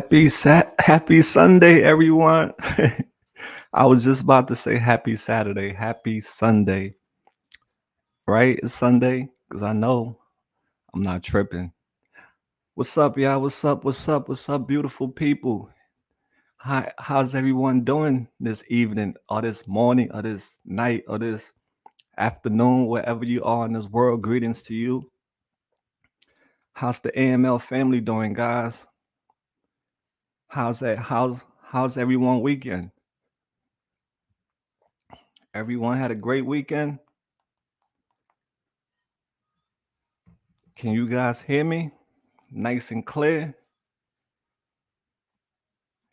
Happy Sunday, everyone. I was just about to say happy Saturday, happy Sunday, right? It's Sunday because I know I'm not tripping. What's up, y'all? What's up? What's up? What's up, beautiful people? How's everyone doing this evening, or this morning, or this night, or this afternoon, wherever you are in this world? Greetings to you. How's the AML family doing, guys? How's everyone weekend? Everyone had a great weekend. Can you guys hear me? Nice and clear.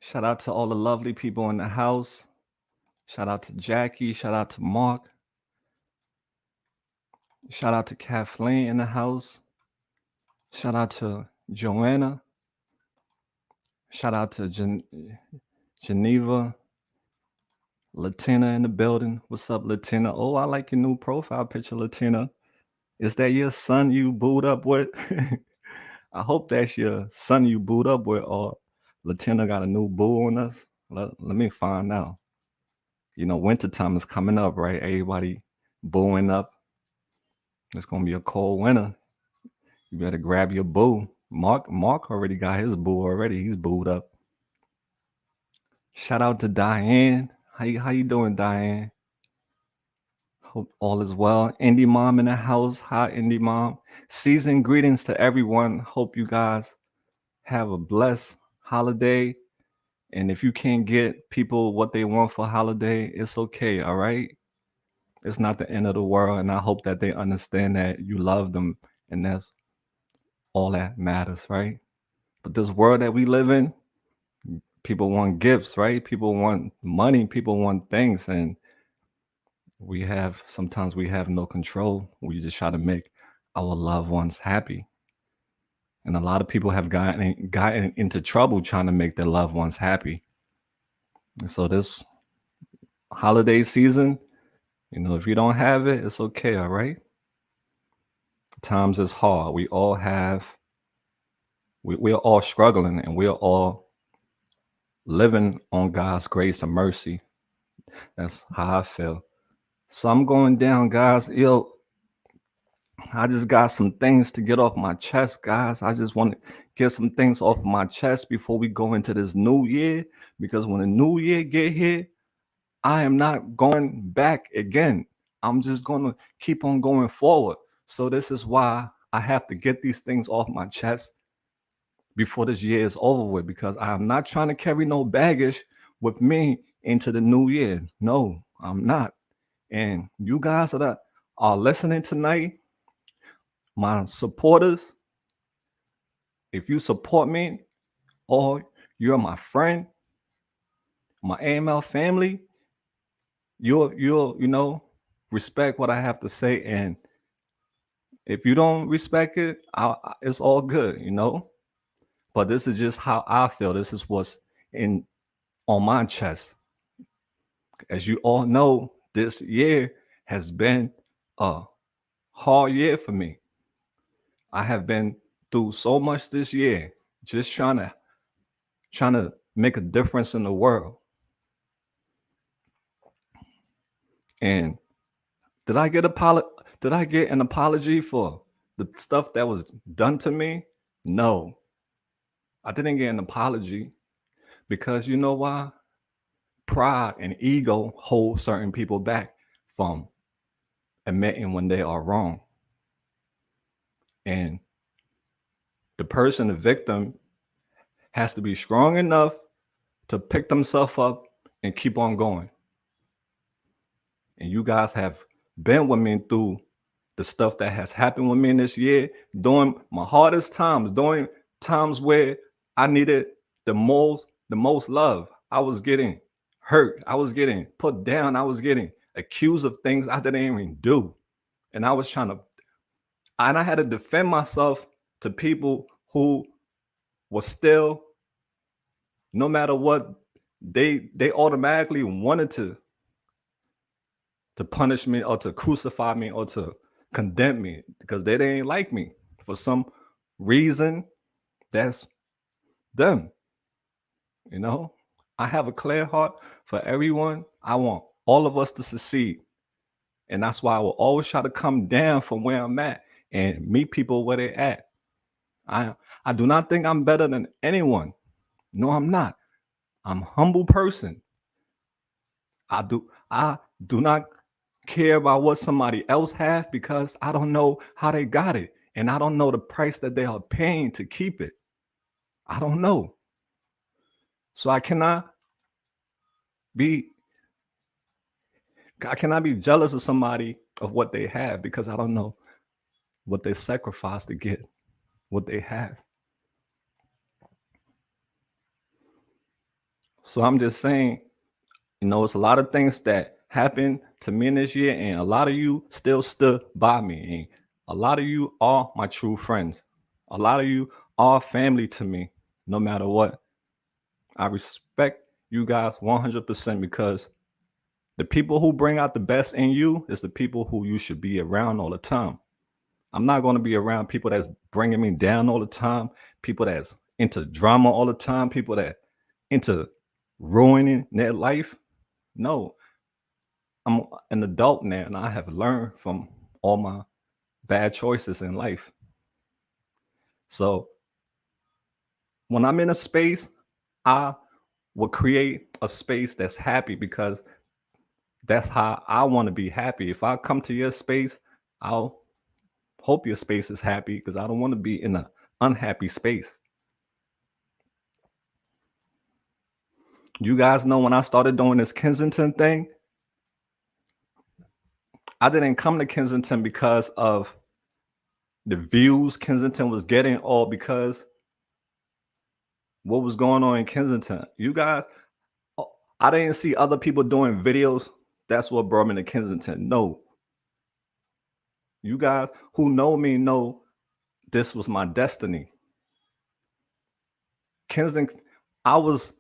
Shout out to all the lovely people in the house. Shout out to Jackie. Shout out to Mark. Shout out to Kathleen in the house. Shout out to Joanna. Shout out to Geneva. Latina in the building. What's up, Latina? Oh, I like your new profile picture, Latina. Is that your son you booed up with? I hope that's your son you booed up with, or Latina got a new boo on us. Let me find out. You know, wintertime is coming up, right? Everybody booing up. It's gonna be a cold winter. You better grab your boo. Mark already got his boo already. He's booed up. Shout out to Diane. How you doing, Diane? Hope all is well. Indie mom in the house. Hi, Indie mom. Season greetings to everyone. Hope you guys have a blessed holiday. And if you can't get people what they want for holiday, it's okay. All right. It's not the end of the world. And I hope that they understand that you love them. And that's all that matters, right? But this world that we live in, people want gifts, right? People want money, people want things. And sometimes we have no control. We just try to make our loved ones happy. And a lot of people have gotten into trouble trying to make their loved ones happy. And so this holiday season, if you don't have it, it's okay, all right? Times is hard. We're all struggling, and we're all living on God's grace and mercy. That's how I feel. So I'm going down, guys. I just got some things to get off my chest, guys. I just want to get some things off my chest before we go into this new year. Because when the new year get here, I am not going back again. I'm just going to keep on going forward. So this is why I have to get these things off my chest before this year is over with, because I'm not trying to carry no baggage with me into the new year. No, I'm not. And you guys that are listening tonight, my supporters, if you support me or you're my friend, my AML family, you'll respect what I have to say. And if you don't respect it, it's all good. But this is just how I feel. This is what's on my chest. As you all know, this year has been a hard year for me. I have been through so much this year, just trying to make a difference in the world. And did I get an apology for the stuff that was done to me? No. I didn't get an apology because you know why? Pride and ego hold certain people back from admitting when they are wrong. And the victim, has to be strong enough to pick themselves up and keep on going. And you guys have been with me through the stuff that has happened with me in this year, during my hardest times, during times where I needed the most love. I was getting hurt. I was getting put down. I was getting accused of things I didn't even do. And I had to defend myself to people who were still, no matter what, they automatically wanted to punish me or to crucify me or to condemn me because they didn't like me for some reason. That's them. You know, I have a clear heart for everyone. I want all of us to succeed. And that's why I will always try to come down from where I'm at and meet people where they're at. I I do not think I'm better than anyone. No, I'm not. I'm a humble person. I do not care about what somebody else has because I don't know how they got it. And I don't know the price that they are paying to keep it. I don't know. So be I cannot be jealous of somebody of what they have because I don't know what they sacrificed to get what they have. So I'm just saying, it's a lot of things that happened to me this year, and a lot of you still stood by me. And a lot of you are my true friends. A lot of you are family to me, no matter what. I respect you guys 100% because the people who bring out the best in you is the people who you should be around all the time. I'm not going to be around people that's bringing me down all the time, people that's into drama all the time, people that into ruining their life. No, I'm an adult now and I have learned from all my bad choices in life. So when I'm in a space, I will create a space that's happy because that's how I want to be happy. If I come to your space, I'll hope your space is happy because I don't want to be in an unhappy space. You guys know when I started doing this Kensington thing, I didn't come to Kensington because of the views Kensington was getting or because what was going on in Kensington. You guys, oh, I didn't see other people doing videos. That's what brought me to Kensington. No, you guys who know me know this was my destiny. Kensington, I was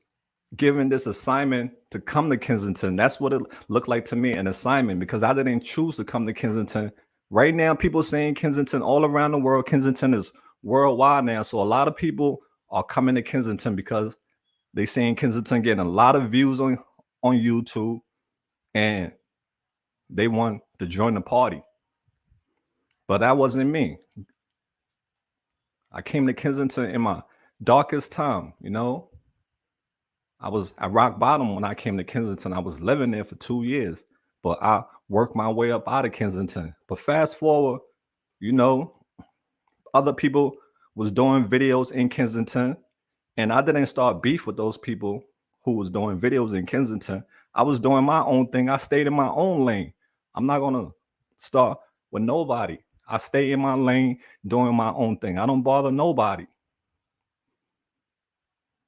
given this assignment to come to Kensington. That's what it looked like to me, an assignment, because I didn't choose to come to Kensington. Right now, people saying Kensington all around the world. Kensington is worldwide now. So a lot of people are coming to Kensington because they saying Kensington getting a lot of views on YouTube and they want to join the party. But that wasn't me. I came to Kensington in my darkest time, I was at rock bottom when I came to Kensington. I was living there for 2 years, but I worked my way up out of Kensington. But fast forward, you know, other people was doing videos in Kensington, and I didn't start beef with those people who was doing videos in Kensington. I was doing my own thing. I stayed in my own lane. I'm not gonna start with nobody. I stay in my lane doing my own thing. I don't bother nobody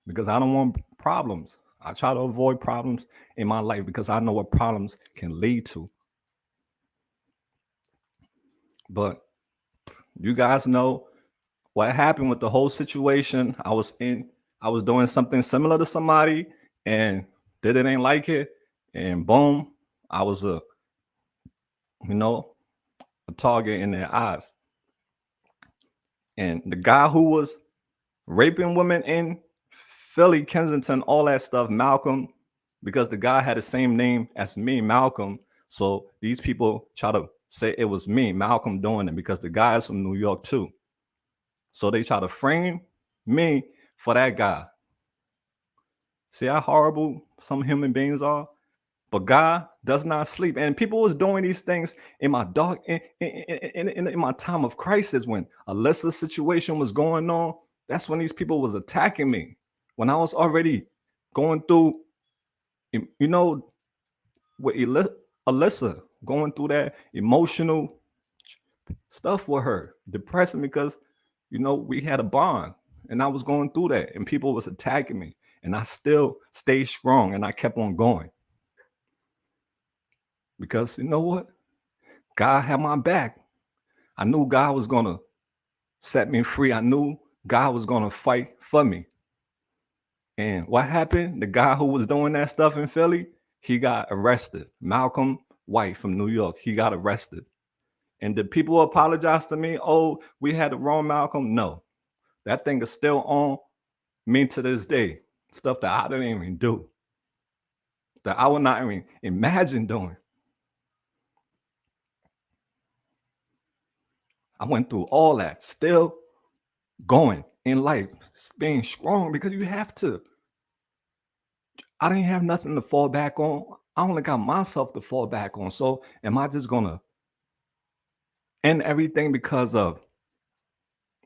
because I don't want problems. I try to avoid problems in my life because I know what problems can lead to. But you guys know what happened with the whole situation. I was doing something similar to somebody and they didn't like it. And boom, I was you know, a target in their eyes. And the guy who was raping women in Philly, Kensington, all that stuff, Malcolm, because the guy had the same name as me, Malcolm. So these people try to say it was me, Malcolm, doing it because the guy is from New York too. So they try to frame me for that guy. See how horrible some human beings are? But God does not sleep. And people was doing these things in my dark, in my time of crisis when Alyssa's situation was going on. That's when these people was attacking me. When I was already going through, with Alyssa, going through that emotional stuff with her, depressing because, we had a bond and I was going through that and people was attacking me and I still stayed strong and I kept on going because you know what? God had my back. I knew God was going to set me free. I knew God was going to fight for me. And what happened? The guy who was doing that stuff in Philly, he got arrested. Malcolm White from New York, he got arrested. And did people apologize to me? Oh, we had the wrong Malcolm? No. That thing is still on me to this day. stuff that I didn't even do, that I would not even imagine doing. I went through all that, still going in life, being strong because you have to. I didn't have nothing to fall back on. I only got myself to fall back on. So am I just gonna end everything because of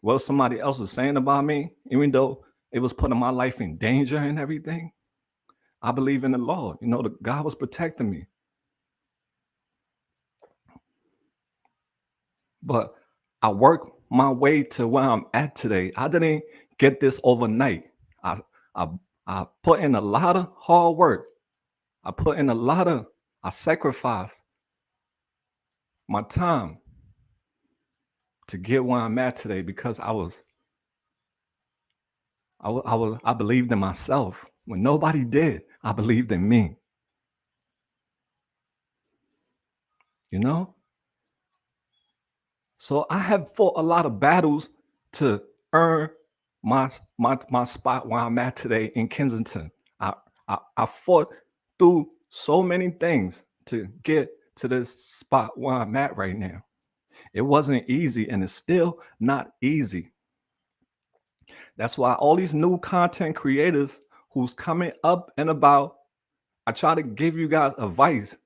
what somebody else was saying about me, even though it was putting my life in danger and everything? I believe in the Lord. The God was protecting me. But I worked my way to where I'm at today. I didn't get this overnight. I I I put in a lot of hard work. I sacrificed my time to get where I'm at today because I believed in myself. When nobody did, I believed in me. You know? So I have fought a lot of battles to earn my spot where I'm at today in Kensington. I fought through so many things to get to this spot where I'm at right now. It wasn't easy and it's still not easy. That's why all these new content creators who's coming up and about, I try to give you guys advice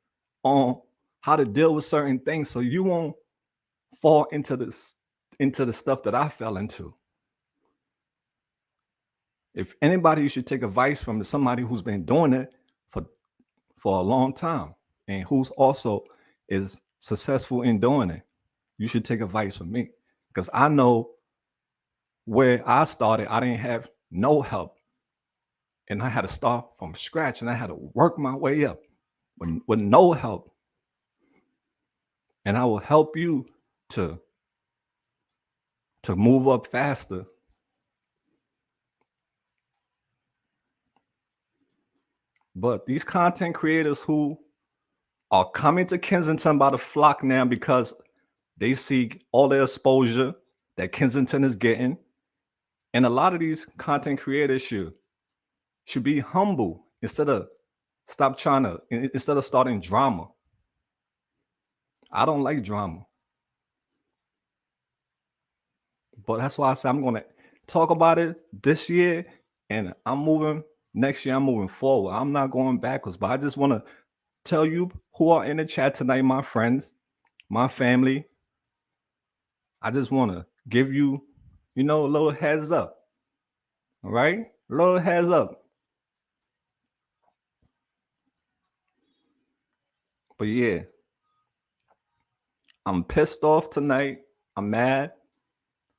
on how to deal with certain things so you won't fall into the stuff that I fell into. If anybody you should take advice from is somebody who's been doing it for a long time and who's also is successful in doing it. You should take advice from me because I know where I started, I didn't have no help. And I had to start from scratch and I had to work my way up with no help. And I will help you to move up faster. But these content creators who are coming to Kensington by the flock now because they see all the exposure that Kensington is getting. And a lot of these content creators should be humble instead of instead of starting drama. I don't like drama. But that's why I say I'm going to talk about it this year and next year I'm moving forward. I'm not going backwards, but I just want to tell you who are in the chat tonight, my friends, my family. I just want to give you, a little heads up. All right? A little heads up. But yeah, I'm pissed off tonight. I'm mad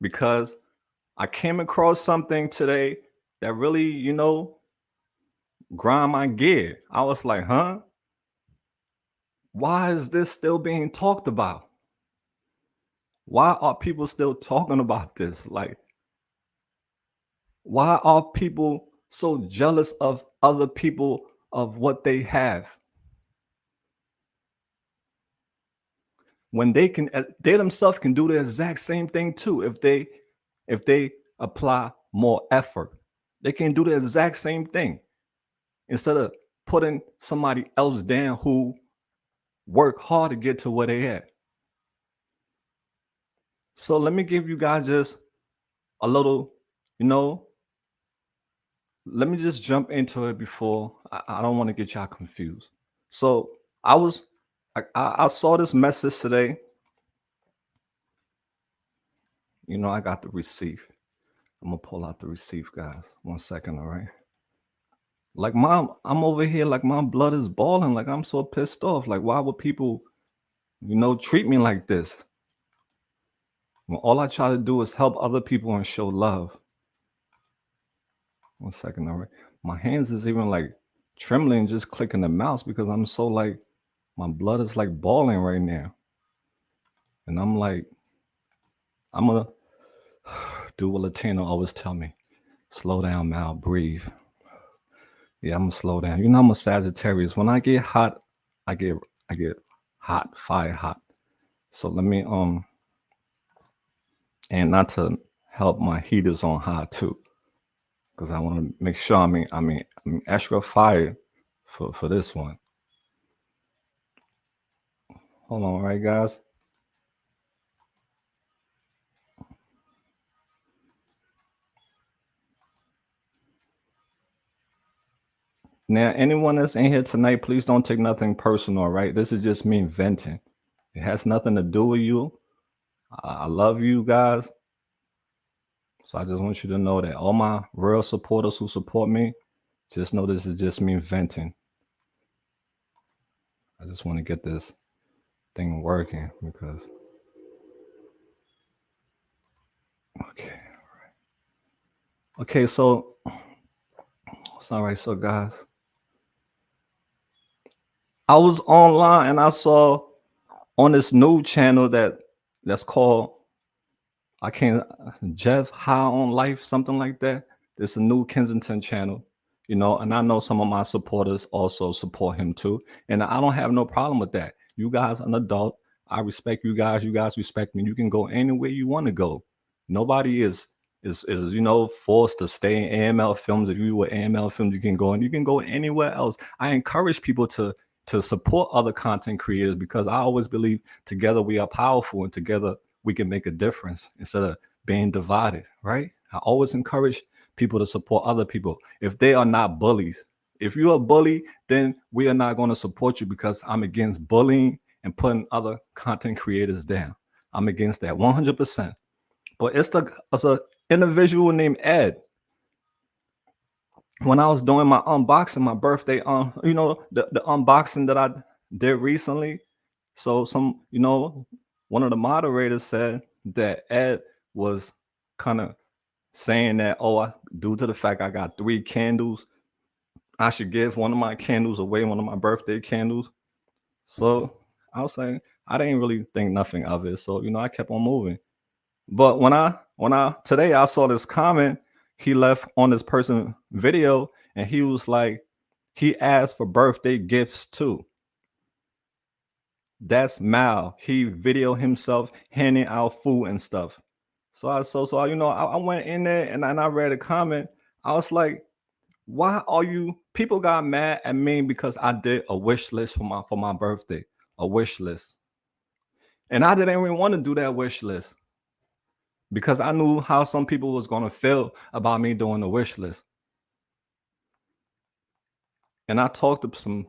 because I came across something today that really, grind my gear. I was like, huh? Why is this still being talked about? Why are people still talking about this? Like, why are people so jealous of other people of what they have? When they themselves can do the exact same thing too if they apply more effort. They can do the exact same thing instead of putting somebody else down who work hard to get to where they at. So let me give you guys just a little, let me just jump into it before I don't want to get y'all confused. So I saw this message today. I got the receipt. I'm gonna pull out the receipt, guys. 1 second, all right. Like I'm over here, like my blood is boiling. Like I'm so pissed off. Like, why would people, treat me like this? When all I try to do is help other people and show love. 1 second, all right. My hands is even like trembling just clicking the mouse because I'm so like my blood is like boiling right now. And I'm like, I'm gonna do what Latino always tell me. Slow down, Mal, breathe. Yeah, I'm gonna slow down. I'm a Sagittarius. When I get hot, I get hot, fire hot. So let me and not to help my heaters on high too. because I want to make sure I'm extra fire for this one. Hold on, right, guys? Now, anyone that's in here tonight, please don't take nothing personal, right? This is just me venting. It has nothing to do with you. I love you guys. So I just want you to know that all my real supporters who support me, just know this is just me venting. I just want to get this thing working because okay. Okay, so it's all right. So guys, I was online and I saw on this new channel that's called I can't Jeff High on Life, something like that. It's a new Kensington channel, and I know some of my supporters also support him too. And I don't have no problem with that. You guys are an adult. I respect you guys. You guys respect me. You can go anywhere you want to go. Nobody is forced to stay in AML films. If you were AML films, you can go and you can go anywhere else. I encourage people to support other content creators because I always believe together we are powerful and together we can make a difference instead of being divided, right? I always encourage people to support other people if they are not bullies. If you're a bully, then we are not going to support you because I'm against bullying and putting other content creators down. I'm against that 100%. But it's a individual named Ed. When I was doing my unboxing, my birthday, the unboxing that I did recently. So one of the moderators said that Ed was kind of saying that, due to the fact I got 3 candles, I should give one of my candles away, one of my birthday candles. So I was saying I didn't really think nothing of it. So I kept on moving. But when I today I saw this comment he left on this person video, and he was like, he asked for birthday gifts too. That's Mal. He video himself handing out food and stuff. So I went in there and I read a comment. I was like, why are you people got mad at me because I did a wish list for my birthday, a wish list. And I didn't even want to do that wish list because I knew how some people was gonna feel about me doing the wish list. And I talked to some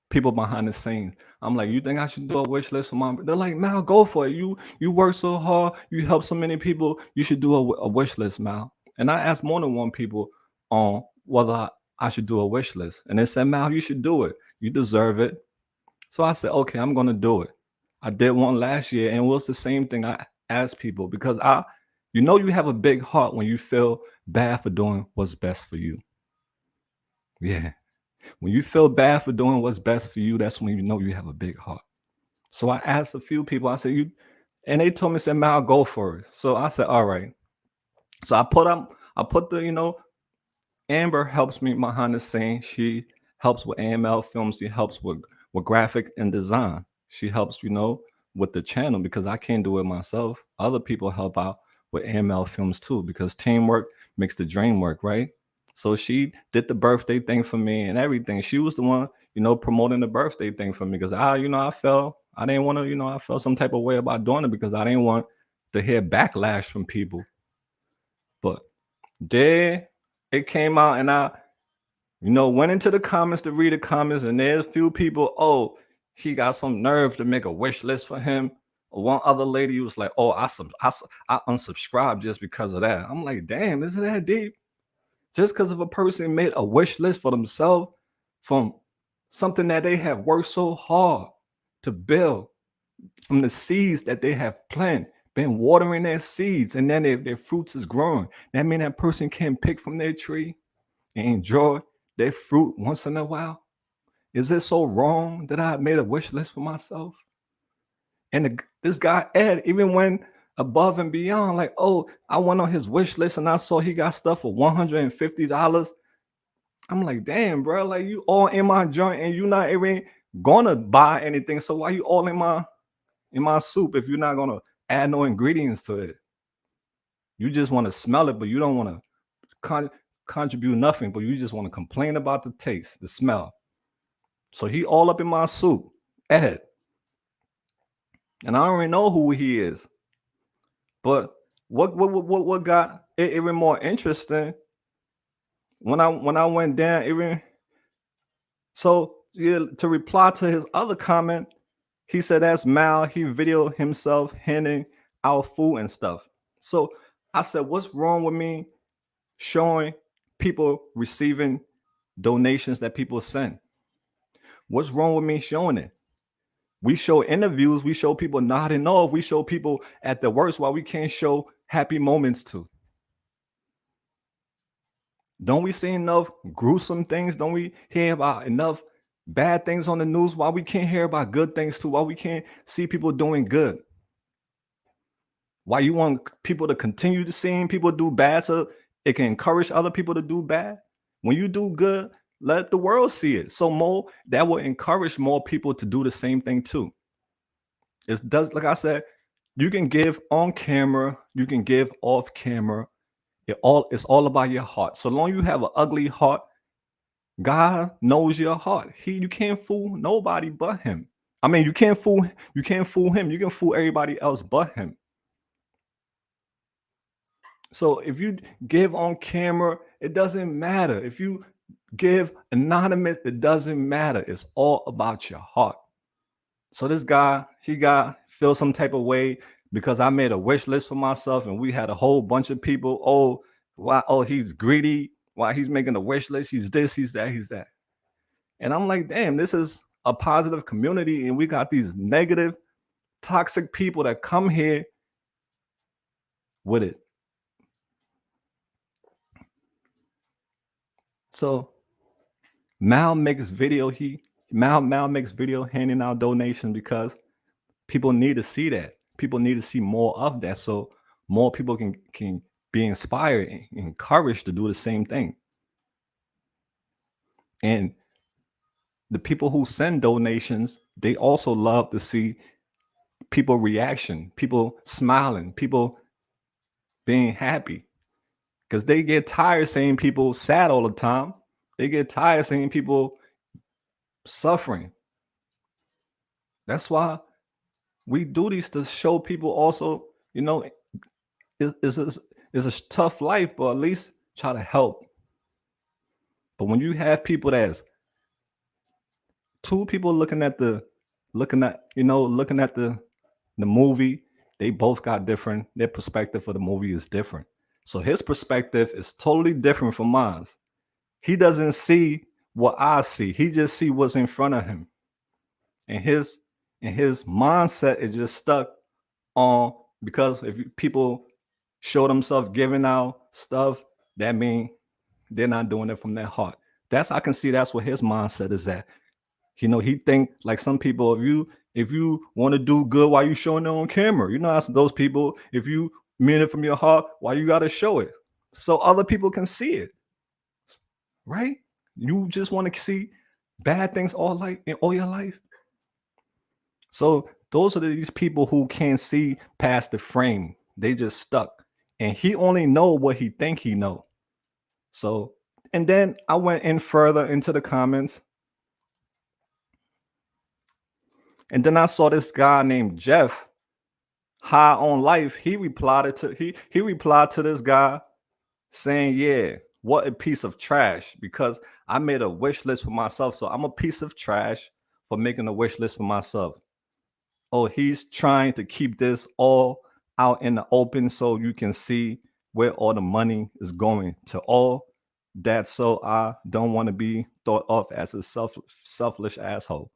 people behind the scenes. I'm like, you think I should do a wish list for my? They're like, Mal, go for it. You work so hard. You help so many people. You should do a wish list, Mal. And I asked more than one people on whether I should do a wish list, and they said, Mal, you should do it. You deserve it. So I said, okay, I'm gonna do it. I did one last year, and it was the same thing. I asked people because you have a big heart when you feel bad for doing what's best for you. Yeah. When you feel bad for doing what's best for you, that's when you know you have a big heart. So I asked a few people, I said, and they told me, said, Mal, go for it. So I said, all right. So I put Amber helps me behind the scenes. She helps with AML films. She helps with graphic and design. She helps, with the channel because I can't do it myself. Other people help out with AML films too because teamwork makes the dream work, right? So she did the birthday thing for me and everything. She was the one, promoting the birthday thing for me because I didn't want to, I felt some type of way about doing it because I didn't want to hear backlash from people. But there it came out, and I went into the comments to read the comments, and there's a few people, he got some nerve to make a wish list for him. One other lady was like, I unsubscribed just because of that. I'm like, damn, is it that deep? Just because of a person made a wish list for themselves from something that they have worked so hard to build, from the seeds that they have planted, been watering their seeds, and then their fruits is growing. That means that person can pick from their tree and enjoy their fruit once in a while. Is it so wrong that I made a wish list for myself? And this guy Ed even went above and beyond. Like, I went on his wish list and I saw he got stuff for $150. I'm like, damn, bro, like you all in my joint and you not even gonna buy anything. So why you all in my soup if you're not gonna add no ingredients to it? You just want to smell it, but you don't want to contribute nothing, but you just want to complain about the taste, the smell. So he all up in my soup, Ed. And I don't even know who he is. But what got it even more interesting when I went down, even so yeah, to reply to his other comment, he said that's Mal. He videoed himself handing out food and stuff. So I said, what's wrong with me showing people receiving donations that people send? What's wrong with me showing it? We show interviews, we show people nodding off, we show people at the worst while we can't show happy moments too. Don't we see enough gruesome things? Don't we hear about enough bad things on the news? Why we can't hear about good things too? Why we can't see people doing good? Why you want people to continue to seeing people do bad so it can encourage other people to do bad? When you do good, let the world see it. So more that will encourage more people to do the same thing too. It does, like I said, you can give on camera, you can give off camera. It's all about your heart. So long you have an ugly heart, God knows your heart. You can't fool nobody but him. I mean, you can't fool him. You can fool everybody else but him. So if you give on camera, it doesn't matter. If you give anonymous, it doesn't matter. It's all about your heart. So this guy, he got feel some type of way because I made a wish list for myself and we had a whole bunch of people. Oh, why? Oh, he's greedy. Why he's making a wish list? He's this, he's that, he's that. And I'm like, damn, this is a positive community, and we got these negative, toxic people that come here with it. So Mal makes video. Mal makes video handing out donations because people need to see that. People need to see more of that, so more people can be inspired and encouraged to do the same thing. And the people who send donations, they also love to see people reaction, people smiling, people being happy. Because they get tired seeing people sad all the time. They get tired seeing people suffering. That's why we do these to show people also, it's a tough life, but at least try to help. But when you have people that's two people looking at looking at the movie, they both got different, their perspective for the movie is different. So his perspective is totally different from mine. He doesn't see what I see. He just see what's in front of him. And his mindset is just stuck on because if people show themselves giving out stuff, that means they're not doing it from their heart. I can see that's what his mindset is at. He think like some people, if you want to do good, why you showing it on camera? That's those people. If you mean it from your heart, why you got to show it so other people can see it, right? You just want to see bad things all your life. So those are these people who can't see past the frame. They just stuck, and he only know what he think he know. So, and then I went in further into the comments. And then I saw this guy named Jeff, high on life. He replied to this guy saying, "Yeah, what a piece of trash, because I made a wish list for myself. So I'm a piece of trash for making a wish list for myself." Oh, he's trying to keep this all out in the open so you can see where all the money is going to all that. So I don't want to be thought of as a selfish asshole.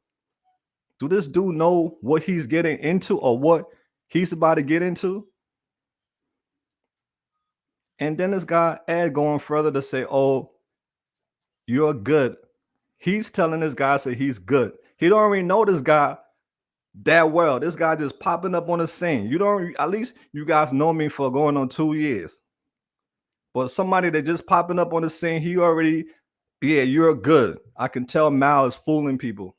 Do this dude know what he's getting into or what he's about to get into? And then this guy Ed going further to say, "Oh, you're good." He's telling this guy say he's good. He don't already know this guy that well. This guy just popping up on the scene. At least you guys know me for going on 2 years. But somebody that just popping up on the scene, yeah, you're good. I can tell Mal is fooling people.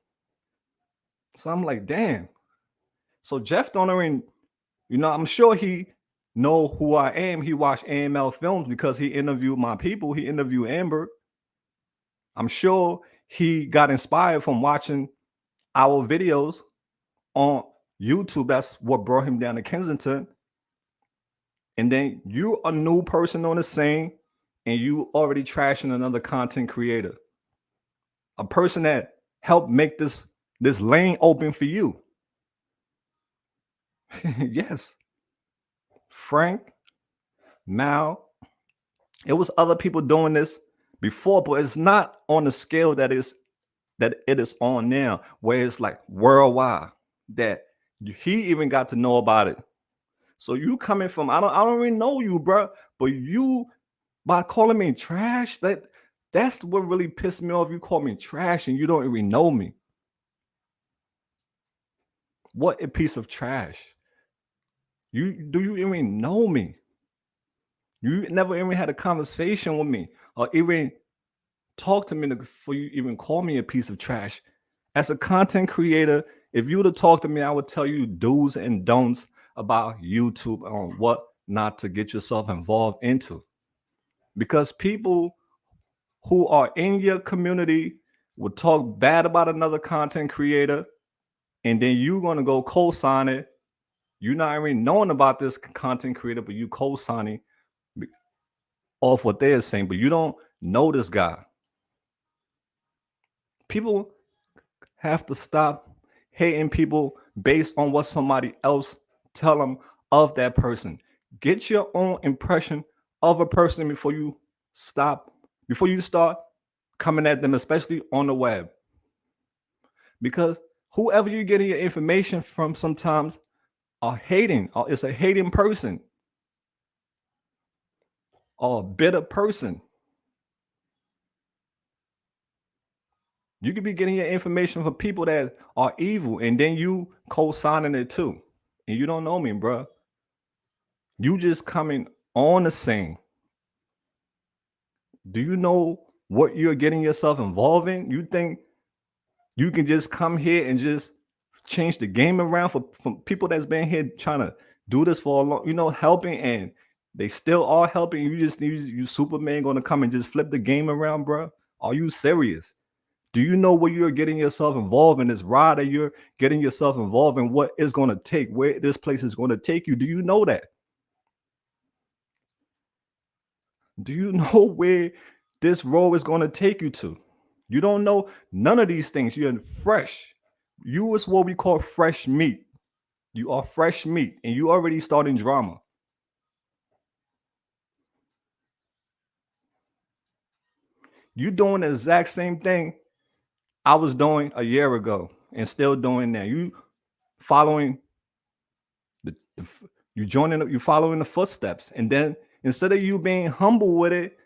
So I'm like, damn. So Jeff don't already, I'm sure he know who I am. He watched AML films because he interviewed my people. He interviewed Amber. I'm sure he got inspired from watching our videos on YouTube. That's what brought him down to Kensington. And then you a new person on the scene and you already trashing another content creator, a person that helped make this lane open for you. Yes, Frank, Mal, it was other people doing this before, but it's not on the scale that it is on now, where it's like worldwide, that he even got to know about it. So you coming from, I don't even know you, bro, but you, by calling me trash, that's what really pissed me off. You call me trash and you don't even know me. What a piece of trash. Do you even know me? You never even had a conversation with me or even talk to me before you even call me a piece of trash. As a content creator, if you would have talked to me, I would tell you do's and don'ts about YouTube on what not to get yourself involved into. Because people who are in your community will talk bad about another content creator, and then you're gonna go co-sign it. You're not even knowing about this content creator, but you co-signing off what they're saying, but you don't know this guy. People have to stop hating people based on what somebody else tell them of that person. Get your own impression of a person before you start coming at them, especially on the web. Because whoever you're getting your information from sometimes are hating, or it's a hating person or a bitter person. You could be getting your information from people that are evil, and then you co-signing it too. And you don't know me, bro. You just coming on the scene. Do you know what you're getting yourself involved in? You think you can just come here and just change the game around for from people that's been here trying to do this for a long, helping, and they still are helping. You Superman gonna come and just flip the game around, bro? Are you serious? Do you know what you're getting yourself involved in? This ride that you're getting yourself involved in, what it's going to take, where this place is going to take you? Do you know that? Do you know where this road is going to take you to? You don't know none of these things. You're fresh. You is what we call fresh meat. You are fresh meat, and you already starting drama. You doing the exact same thing I was doing a year ago and still doing now. You following the you joining up, you following the footsteps, and then instead of you being humble with it,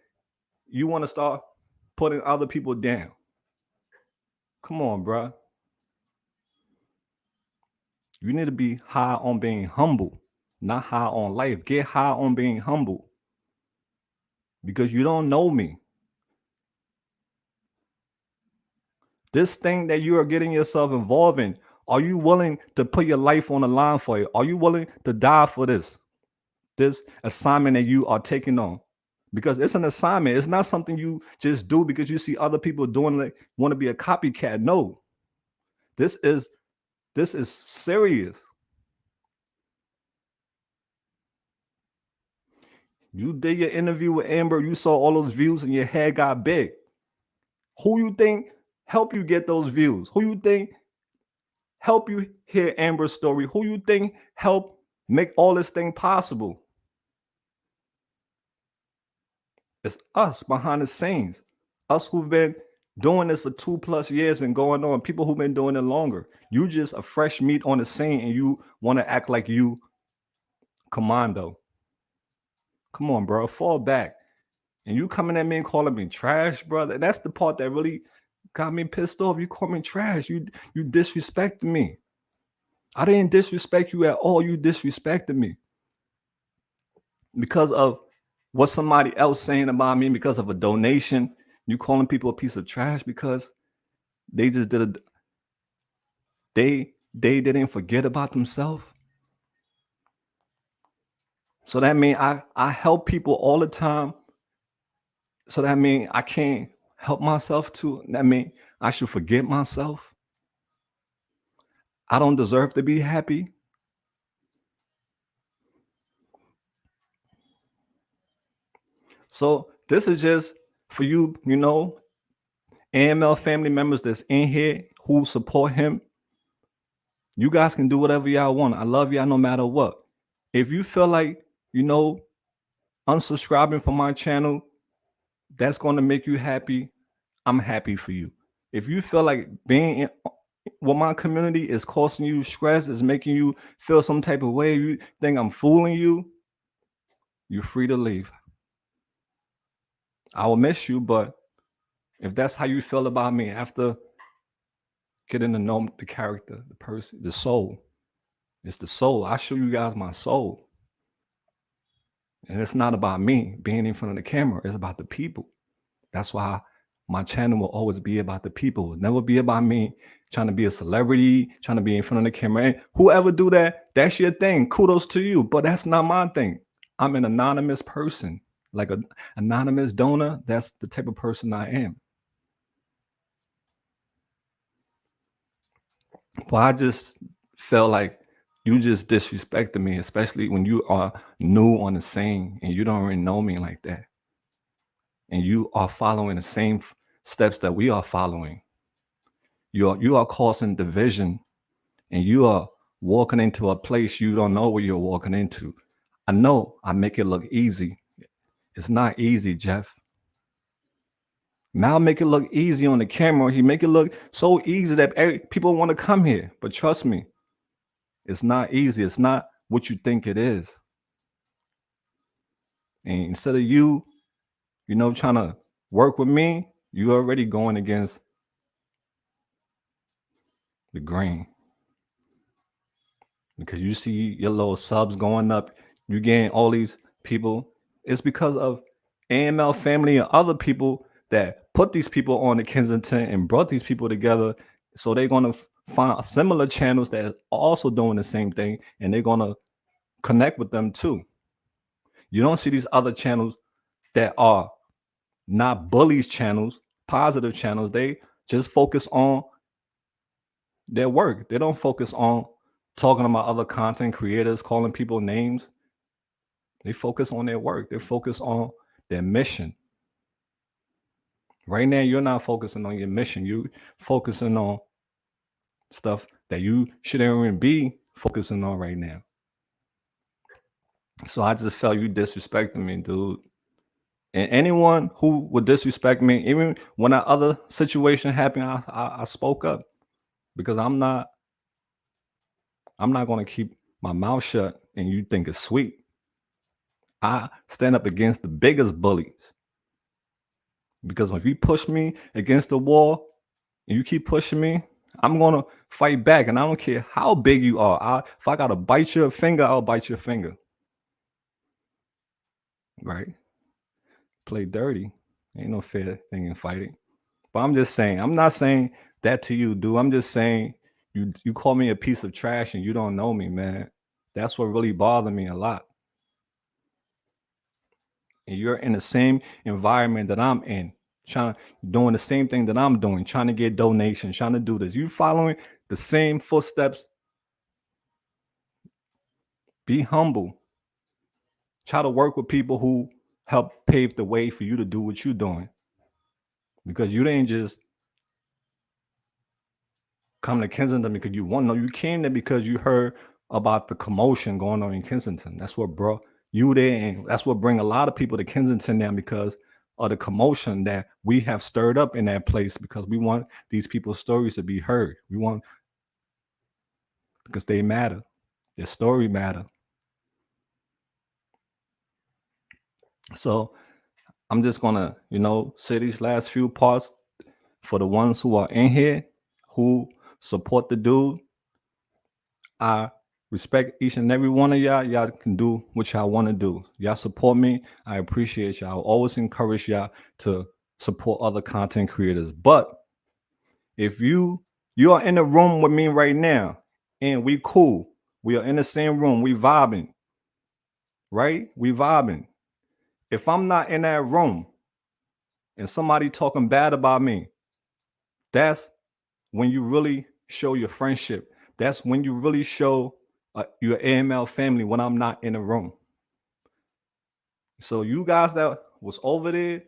you want to start putting other people down. Come on, bro. You need to be high on being humble, not high on life. Get high on being humble because you don't know me. This thing that you are getting yourself involved in, are you willing to put your life on the line for it? Are you willing to die for this assignment that you are taking on? Because it's an assignment. It's not something you just do because you see other people doing it, want to be a copycat. No, this is serious. You did your interview with Amber, you saw all those views and your head got big. Who you think helped you get those views? Who you think helped you hear Amber's story? Who you think helped make all this thing possible? It's us behind the scenes. Us who've been doing this for 2+ years and going on, people who've been doing it longer. You just a fresh meat on the scene and you want to act like you commando. Come on, bro. Fall back. And you coming at me and calling me trash, brother. That's the part that really got me pissed off. You call me trash. You disrespected me. I didn't disrespect you at all. You disrespected me because of what somebody else saying about me, because of a donation. You calling people a piece of trash because they just did a they didn't forget about themselves. So that mean I help people all the time. So that mean I can't help myself too. That mean I should forget myself. I don't deserve to be happy. So this is just for you, AML family members that's in here who support him. You guys can do whatever y'all want. I love y'all no matter what. If you feel like, unsubscribing from my channel, that's going to make you happy, I'm happy for you. If you feel like being in with my community is causing you stress, is making you feel some type of way, you think I'm fooling you, you're free to leave. I will miss you, but if that's how you feel about me after getting to know the character, the person, the soul, it's the soul. I show you guys my soul. And it's not about me being in front of the camera, it's about the people. That's why my channel will always be about the people. It'll never be about me trying to be a celebrity, trying to be in front of the camera. And whoever do that, that's your thing. Kudos to you. But that's not my thing. I'm an anonymous person. Like an anonymous donor, that's the type of person I am. Well, I just felt like you just disrespected me, especially when you are new on the scene and you don't really know me like that. And you are following the same steps that we are following. You are causing division, and you are walking into a place you don't know what you're walking into. I know I make it look easy. It's not easy, Jeff. Mal make it look easy on the camera. He make it look so easy that people want to come here. But trust me, it's not easy. It's not what you think it is. And instead of you, trying to work with me, you already going against the grain. Because you see your little subs going up, you getting all these people. It's because of AML family and other people that put these people on the Kensington and brought these people together. So they're going to find similar channels that are also doing the same thing, and they're going to connect with them too. You don't see these other channels that are not bullies channels, positive channels. They just focus on their work. They don't focus on talking about other content creators, calling people names. They focus on their work. They focus on their mission. Right now, you're not focusing on your mission. You focusing on stuff that you shouldn't even be focusing on right now. So I just felt you disrespecting me, dude. And anyone who would disrespect me, even when that other situation happened, I spoke up because I'm not going to keep my mouth shut and you think it's sweet. I stand up against the biggest bullies. Because if you push me against the wall and you keep pushing me, I'm gonna fight back. And I don't care how big you are. If I gotta bite your finger, I'll bite your finger. Right? Play dirty. Ain't no fair thing in fighting. But I'm just saying, I'm not saying that to you, dude. I'm just saying you call me a piece of trash and you don't know me, man. That's what really bothered me a lot. And you're in the same environment that I'm in, doing the same thing that I'm doing, trying to get donations, trying to do this. You following the same footsteps. Be humble. Try to work with people who help pave the way for you to do what you're doing. Because you didn't just come to Kensington because you want. No, you came there because you heard about the commotion going on in Kensington. That's what brought you there, and that's what bring a lot of people to Kensington now because of the commotion that we have stirred up in that place. Because we want these people's stories to be heard. We want because they matter. Their story matter. So I'm just gonna, say these last few parts for the ones who are in here who support the dude. I respect each and every one of y'all. Y'all can do what y'all want to do. Y'all support me. I appreciate y'all. I always encourage y'all to support other content creators. But if you are in the room with me right now and we cool, we are in the same room, we vibing. right? We vibing. If I'm not in that room and somebody talking bad about me, that's when you really show your friendship. That's when you really show your AML family when I'm not in the room. So you guys that was over there,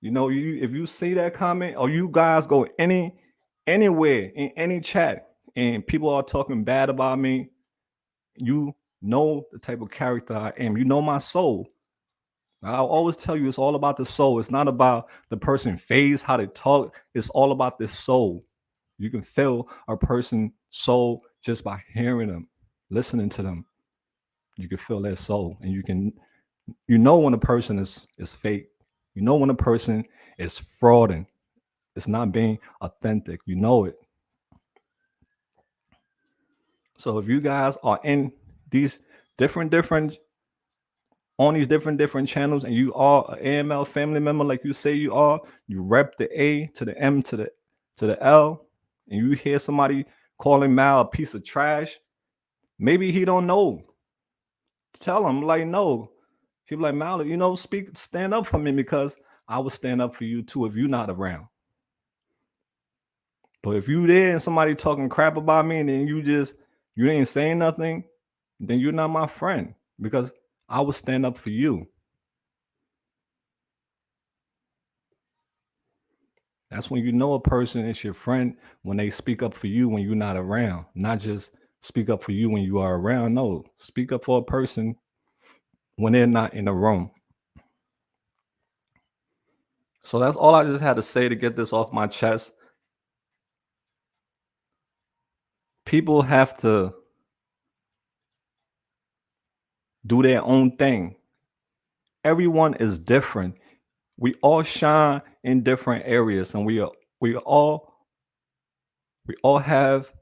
you if you see that comment or you guys go anywhere in any chat and people are talking bad about me, you know the type of character I am. You know my soul. I'll always tell you it's all about the soul. It's not about the person face, how they talk. It's all about the soul. You can feel a person's soul just by hearing them, listening to them. You can feel their soul, and you know when a person is fake. You know when a person is frauding. It's not being authentic. You know it. So if you guys are in these different on these different channels and you are an AML family member like you say you are, you rep the A to the M to the L, and you hear somebody calling Mal a piece of trash, maybe he don't know. Tell him like no. He'll be like, Mal, stand up for me because I will stand up for you too if you're not around. But if you there and somebody talking crap about me and then you ain't saying nothing, then you're not my friend because I will stand up for you. That's when you know a person is your friend when they speak up for you when you're not around, not just speak up for you when you are around. No, speak up for a person when they're not in the room. So that's all I just had to say to get this off my chest. People have to do their own thing. Everyone is different. We all shine in different areas, and we all we all have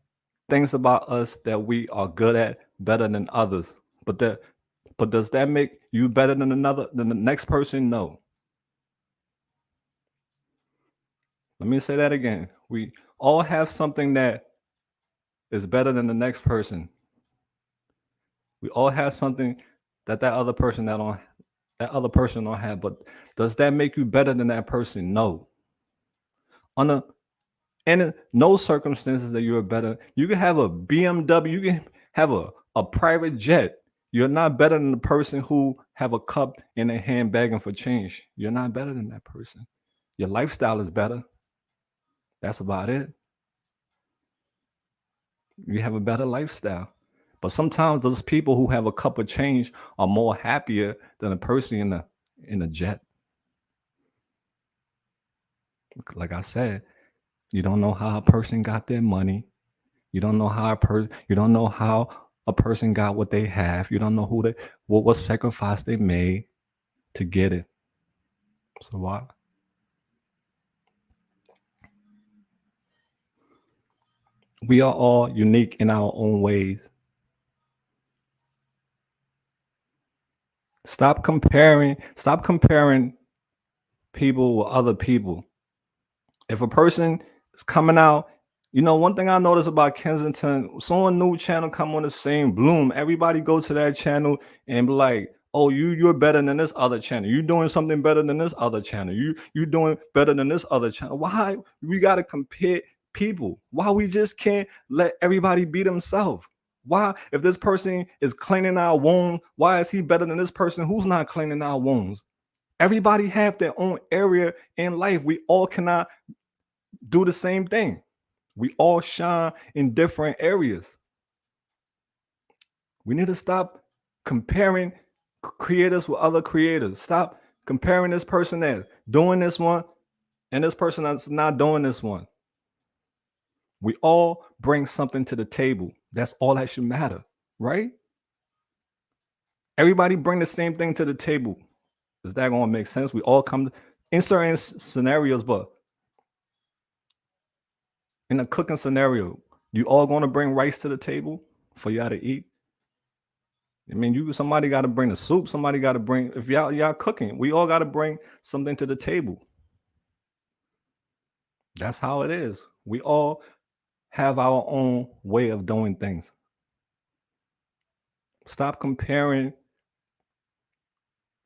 things about us that we are good at better than others. But does that make you better than the next person? No. Let me say that again. We all have something that is better than the next person. We all have something that that other person don't have. But does that make you better than that person? No. On a And in no circumstances that you're better. You can have a BMW, you can have a private jet. You're not better than the person who have a cup in their hand begging for change. You're not better than that person. Your lifestyle is better. That's about it. You have a better lifestyle. But sometimes those people who have a cup of change are more happier than a person in a jet. Like I said, you don't know how a person got their money. You don't know how you don't know how a person got what they have. You don't know what sacrifice they made to get it. So why? We are all unique in our own ways. Stop comparing people with other people. If a person is coming out, one thing I noticed about Kensington, someone new channel come on the same bloom. Everybody go to that channel and be like, "Oh, you're better than this other channel. You doing something better than this other channel. You doing better than this other channel." Why we gotta compare people? Why we just can't let everybody be themselves? Why, if this person is cleaning our wound, why is he better than this person who's not cleaning our wounds? Everybody have their own area in life. We all cannot do the same thing. We all shine in different areas. We need to stop comparing creators with other creators. Stop comparing this person that's doing this one and this person that's not doing this one. We all bring something to the table. That's all that should matter, right? Everybody bring the same thing to the table. Is that going to make sense? We all come in certain scenarios, but in a cooking scenario, you all going to bring rice to the table for y'all to eat? I mean, somebody got to bring the soup. Somebody got to bring. If y'all cooking, we all got to bring something to the table. That's how it is. We all have our own way of doing things. Stop comparing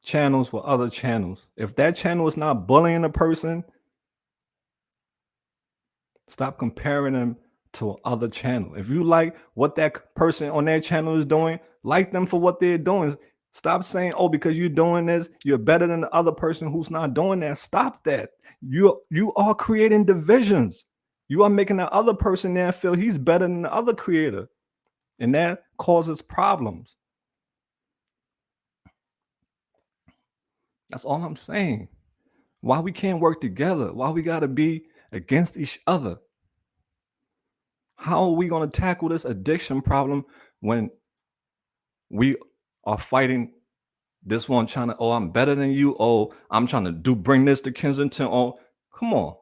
channels with other channels. If that channel is not bullying a person, stop comparing them to other channel. If you like what that person on their channel is doing, like them for what they're doing. Stop saying, "Oh, because you're doing this, you're better than the other person who's not doing that." Stop that. You are creating divisions. You are making the other person there feel he's better than the other creator, and that causes problems. That's all I'm saying. Why we can't work together? Why we gotta be against each other? How are we gonna tackle this addiction problem when we are fighting this one trying to, oh, I'm better than you. Oh, I'm trying to bring this to Kensington. Oh, come on.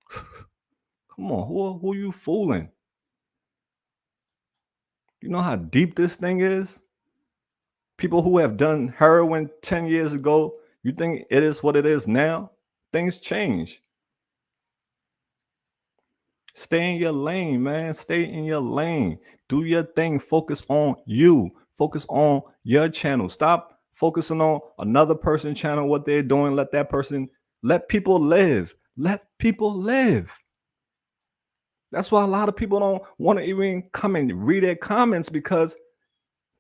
Come on. Who are you fooling? You know how deep this thing is? People who have done heroin 10 years ago, you think it is what it is now? Things change. Stay in your lane, man. Stay in your lane. Do your thing. Focus on you. Focus on your channel. Stop focusing on another person's channel, what they're doing. Let people live. Let people live. That's why a lot of people don't want to even come and read their comments, because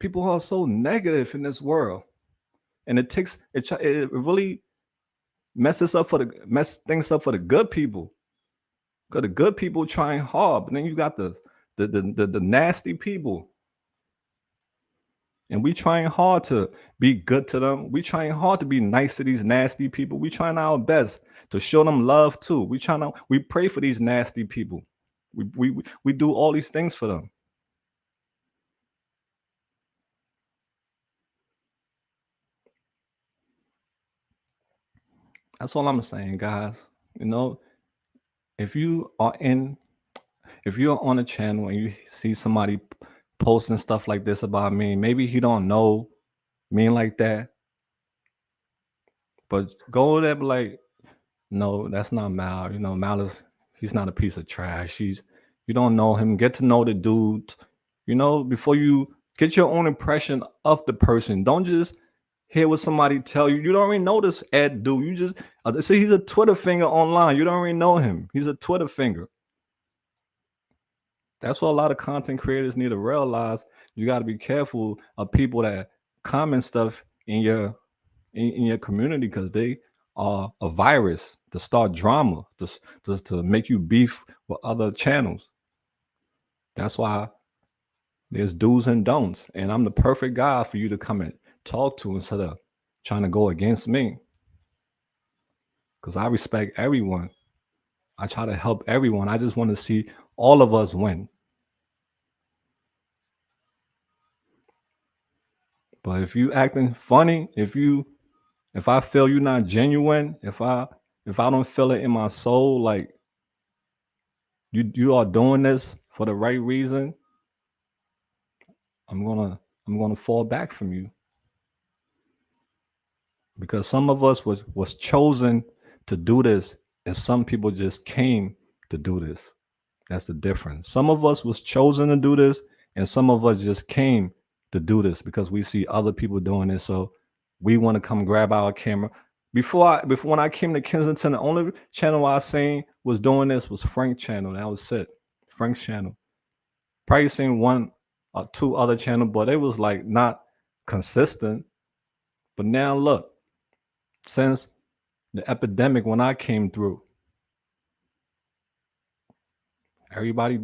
people are so negative in this world. And it really mess things up for the good people. Because the good people trying hard, but then you got the nasty people, and we trying hard to be good to them. We trying hard to be nice to these nasty people. We trying our best to show them love too. We pray for these nasty people. We do all these things for them. That's all I'm saying, guys. You know, if you are in if you're on a channel and you see somebody posting stuff like this about me, maybe he don't know me like that, but go there, be like, no, that's not Mal. You know, Mal he's not a piece of trash. You don't know him. Get to know the dude, before you get your own impression of the person. Don't just hear what somebody tell you. You don't even know this Ed dude. You just see he's a Twitter finger online. You don't even know him. He's a Twitter finger. That's what a lot of content creators need to realize. You got to be careful of people that comment stuff in your community, because they are a virus to start drama, to make you beef with other channels. That's why there's do's and don'ts, and I'm the perfect guy for you to come and talk to instead of trying to go against me, because I respect everyone. I try to help everyone. I just want to see all of us win. But if you acting funny, if I feel you're not genuine, if I don't feel it in my soul, like you are doing this for the right reason, I'm gonna fall back from you, because some of us was chosen to do this, and some people just came to do this. That's the difference. Some of us was chosen to do this, and some of us just came to do this because we see other people doing it, so we want to come grab our camera. Before when I came to Kensington, the only channel I seen was doing this was Frank channel. That was it. Frank's channel. Probably seen one or two other channel, but it was like not consistent. But now look, since the epidemic, when I came through, everybody,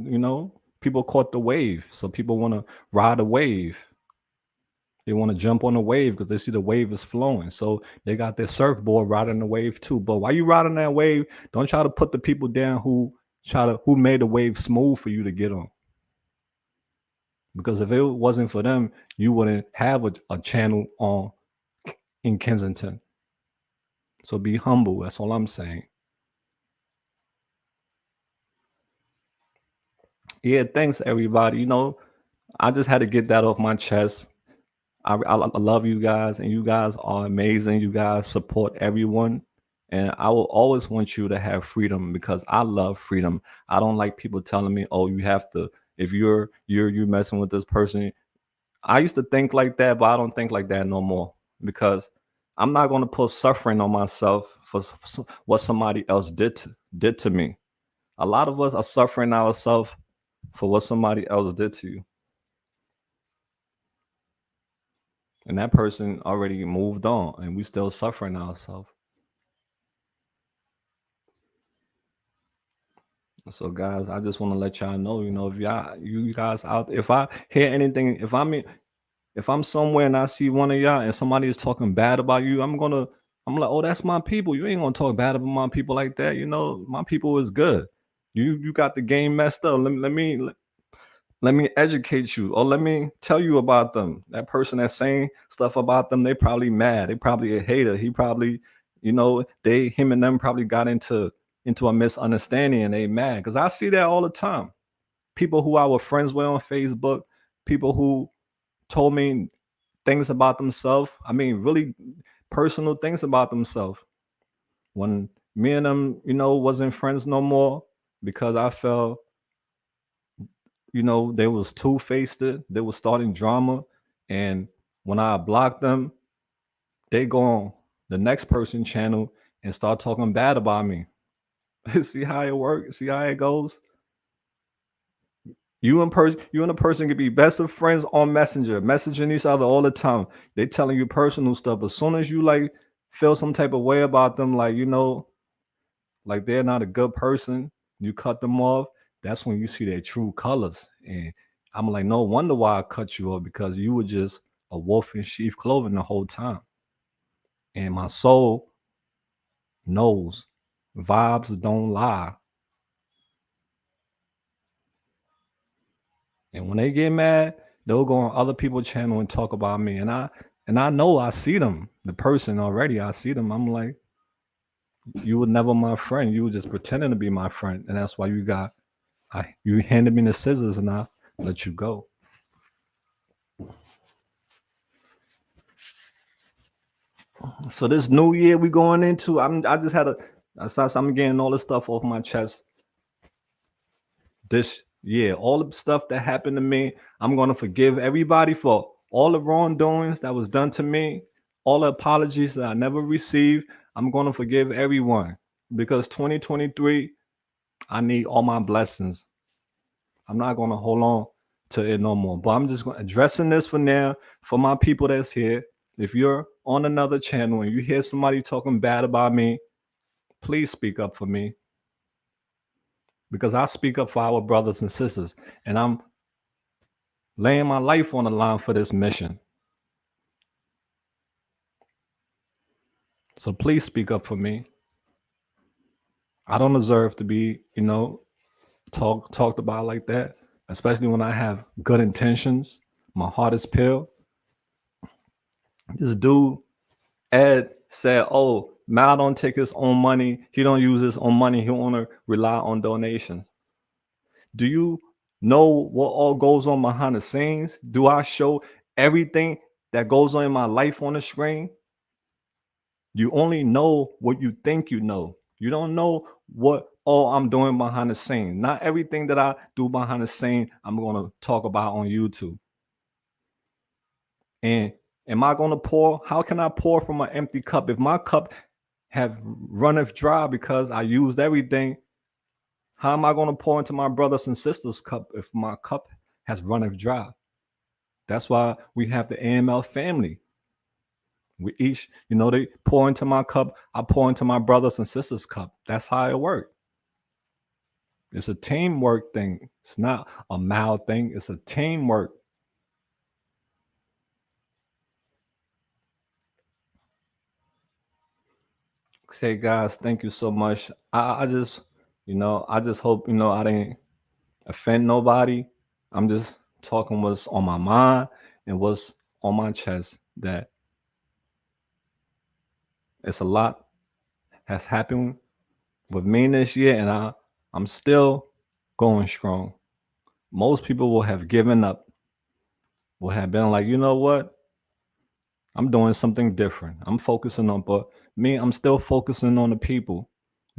people caught the wave. So people want to ride a wave. They want to jump on the wave because they see the wave is flowing. So they got their surfboard riding the wave too. But while you riding that wave, don't try to put the people down who made the wave smooth for you to get on. Because if it wasn't for them, you wouldn't have a channel on in Kensington. So be humble. That's all I'm saying. Yeah, thanks everybody. I just had to get that off my chest. I love you guys, and you guys are amazing. You guys support everyone, and I will always want you to have freedom, because I love freedom. I don't like people telling me, "Oh, you have to." If you're messing with this person, I used to think like that, but I don't think like that no more, because I'm not going to put suffering on myself for what somebody else did to me. A lot of us are suffering ourselves for what somebody else did to you. And that person already moved on and we still suffering ourselves. So guys, I just want to let y'all know, if you guys out, if I hear anything, if I'm somewhere and I see one of y'all and somebody is talking bad about you, I'm like, oh, that's my people. You ain't gonna talk bad about my people like that. My people is good. You got the game messed up. Let me educate you, or let me tell you about them. That person that's saying stuff about them, they probably mad. They probably a hater. He probably, him and them probably got into a misunderstanding and they mad. Because I see that all the time. People who I was friends with on Facebook, people who told me things about themselves. I mean, really personal things about themselves. When me and them, wasn't friends no more because I felt, they was two-faced. They was starting drama. And when I blocked them, they go on the next person channel and start talking bad about me. See how it works? See how it goes? You and a person could be best of friends on Messenger, messaging each other all the time. They telling you personal stuff. As soon as you like feel some type of way about them, like like they're not a good person, you cut them off. That's when you see their true colors. And I'm like, no wonder why I cut you off, because you were just a wolf in sheep clothing the whole time. And my soul knows vibes don't lie. And when they get mad, they'll go on other people's channel and talk about me. And I know I see them, the person already. I see them. I'm like, you were never my friend. You were just pretending to be my friend. And that's why you handed me the scissors and I let you go. So this new year we going into, I'm getting all this stuff off my chest this year. All the stuff that happened to me, I'm gonna forgive everybody for all the wrongdoings that was done to me, all the apologies that I never received. I'm gonna forgive everyone, because 2023, I need all my blessings. I'm not gonna hold on to it no more. But I'm just addressing this for now for my people that's here. If you're on another channel and you hear somebody talking bad about me, please speak up for me, because I speak up for our brothers and sisters, and I'm laying my life on the line for this mission. So please speak up for me. I don't deserve to be, talked about like that, especially when I have good intentions. My heart is pure. This dude, Ed, said, oh, Mal don't take his own money. He don't use his own money. He want to rely on donations. Do you know what all goes on behind the scenes? Do I show everything that goes on in my life on the screen? You only know what you think you know. You don't know what all I'm doing behind the scene. Not everything that I do behind the scene, I'm going to talk about on YouTube. And am I going to pour? How can I pour from an empty cup? If my cup have runneth dry because I used everything, how am I going to pour into my brothers and sisters' cup if my cup has runneth dry? That's why we have the AML family. We each, they pour into my cup. I pour into my brothers and sisters' cup. That's how it works. It's a teamwork thing. It's not a Mal thing. It's a teamwork. Say, guys, thank you so much. I just, I just hope, I didn't offend nobody. I'm just talking what's on my mind and what's on my chest. That it's a lot has happened with me this year, and I'm still going strong. Most people will have given up, will have been like, you know what? I'm doing something different. I'm focusing on, but me, I'm still focusing on the people,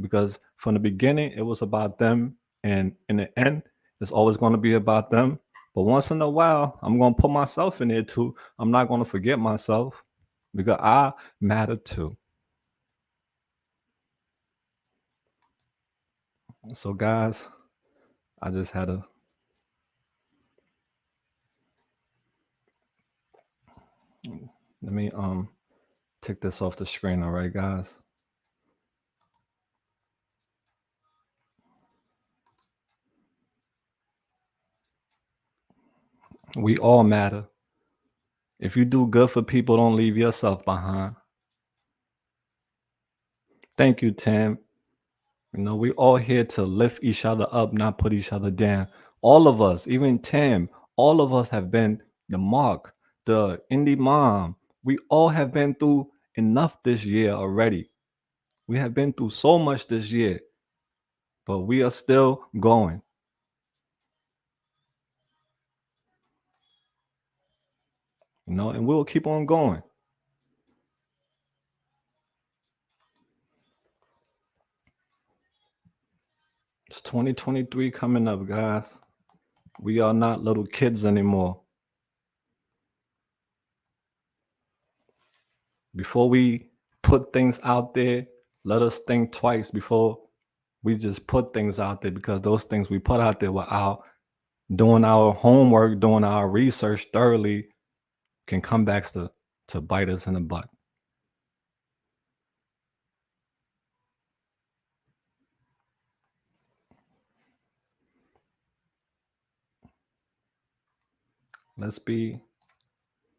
because from the beginning, it was about them. And in the end, it's always going to be about them. But once in a while, I'm going to put myself in there too. I'm not going to forget myself. because I matter too. So guys, I just had to let me take this off the screen, all right, guys. We all matter. If you do good for people, don't leave yourself behind. Thank you, Tim. You know, we all here to lift each other up, not put each other down. All of us, even Tim, all of us have been the Mark, the Indie Mom. We all have been through enough this year already. We have been through so much this year, but we are still going. You know, and we'll keep on going. It's 2023 coming up, guys. We are not little kids anymore. Before we put things out there, let us think twice before we just put things out there, because those things we put out there without doing our homework, doing our research thoroughly, can come back to bite us in the butt. Let's be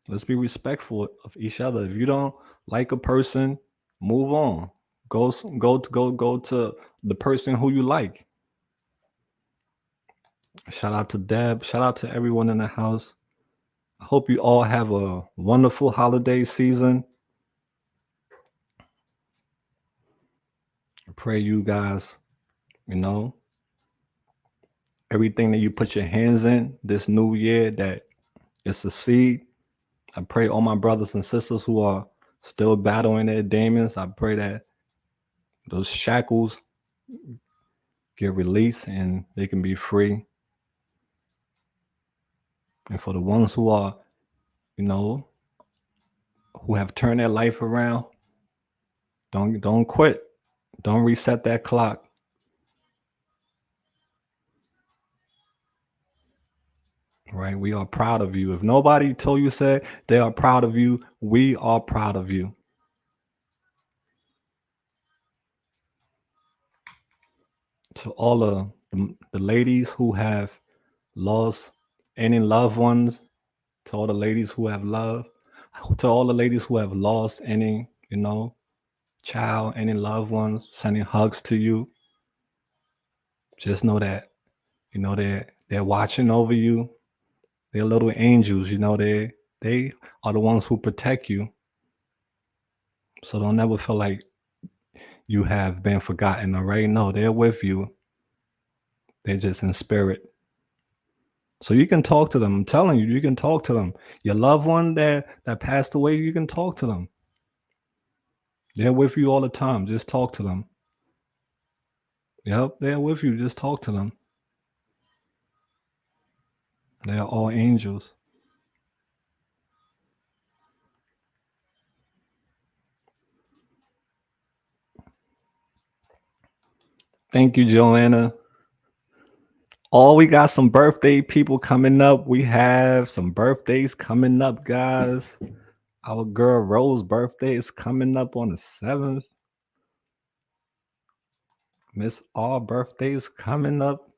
respectful of each other. If you don't like a person, move on. Go to the person who you like. Shout out to Deb. Shout out to everyone in the house. I hope you all have a wonderful holiday season. I pray you guys, you know, everything that you put your hands in this new year, that it succeed. I pray all my brothers and sisters who are still battling their demons, I pray that those shackles get released and they can be free. And for the ones who are, you know, who have turned their life around, don't quit. Don't reset that clock. Right? We are proud of you. If nobody told you said they are proud of you, we are proud of you. To all of the ladies who have lost any loved ones, to all the ladies who have loved, to all the ladies who have lost any, you know, child, any loved ones, sending hugs to you. Just know that, you know, they're watching over you. They're little angels, you know, they are the ones who protect you. So don't ever feel like you have been forgotten, all right? No, they're with you. They're just in spirit. So you can talk to them. I'm telling you, you can talk to them. Your loved one that passed away, you can talk to them. They're with you all the time. Just talk to them. Yep, they're with you. Just talk to them. They are all angels. Thank you, Joanna. Oh, we got some birthday people coming up. We have some birthdays coming up, guys. Our girl Rose's birthday is coming up on the 7th. Miss R birthday is coming up.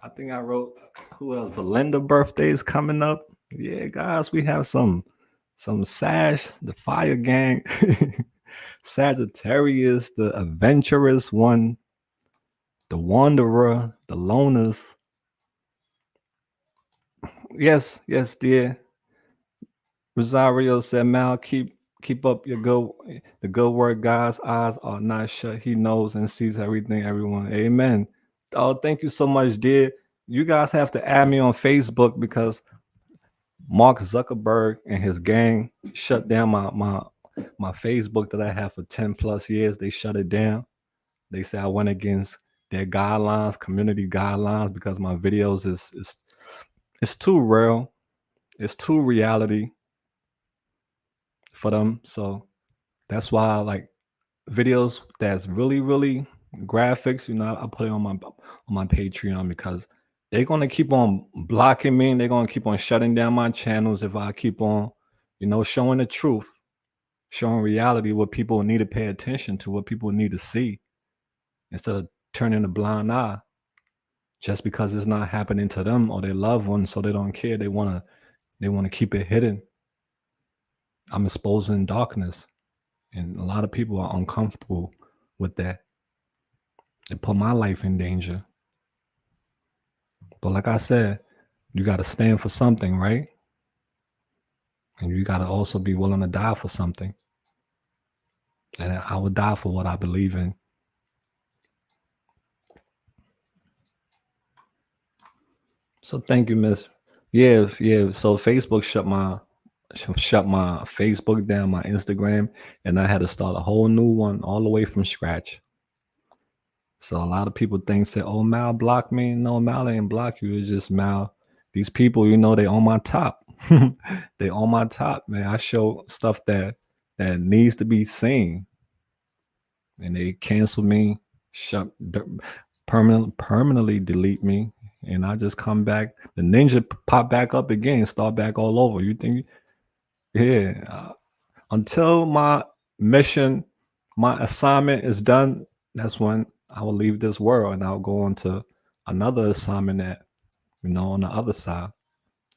I think I wrote who else? Belinda birthday is coming up. Yeah, guys, we have some Sash, the Fire Gang, Sagittarius, the Adventurous One, the Wanderer, the Loners. Yes, yes, dear. Rosario said, Mal, keep up your good work. God's eyes are not shut. He knows and sees everything, everyone. Amen. Oh, thank you so much, dear. You guys have to add me on Facebook because Mark Zuckerberg and his gang shut down my Facebook that I have for 10 plus years. They shut it down. They say I went against their guidelines, community guidelines, because my videos is it's too real. It's too reality. for them. So that's why I like videos that's really, really graphics. I put it on my Patreon because they're gonna keep on blocking me. And they're gonna keep on shutting down my channels if I keep on, showing the truth, showing reality, what people need to pay attention to, what people need to see, instead of turning a blind eye just because it's not happening to them or their loved ones, so they don't care. They wanna keep it hidden. I'm exposing darkness, and a lot of people are uncomfortable with that. It put my life in danger. But like I said, you got to stand for something, right? And you got to also be willing to die for something. And I would die for what I believe in. So thank you, Miss. Yeah, yeah. So Facebook shut my Facebook down, my Instagram, and I had to start a whole new one all the way from scratch. So a lot of people say, "Oh, Mal blocked me." No, Mal ain't block you. It's just Mal. These people, they on my top. They on my top, man. I show stuff that needs to be seen, and they cancel me, permanently delete me, and I just come back. The ninja pop back up again, start back all over. You think, yeah? Until my mission, my assignment is done, that's when I will leave this world and I'll go on to another assignment on the other side,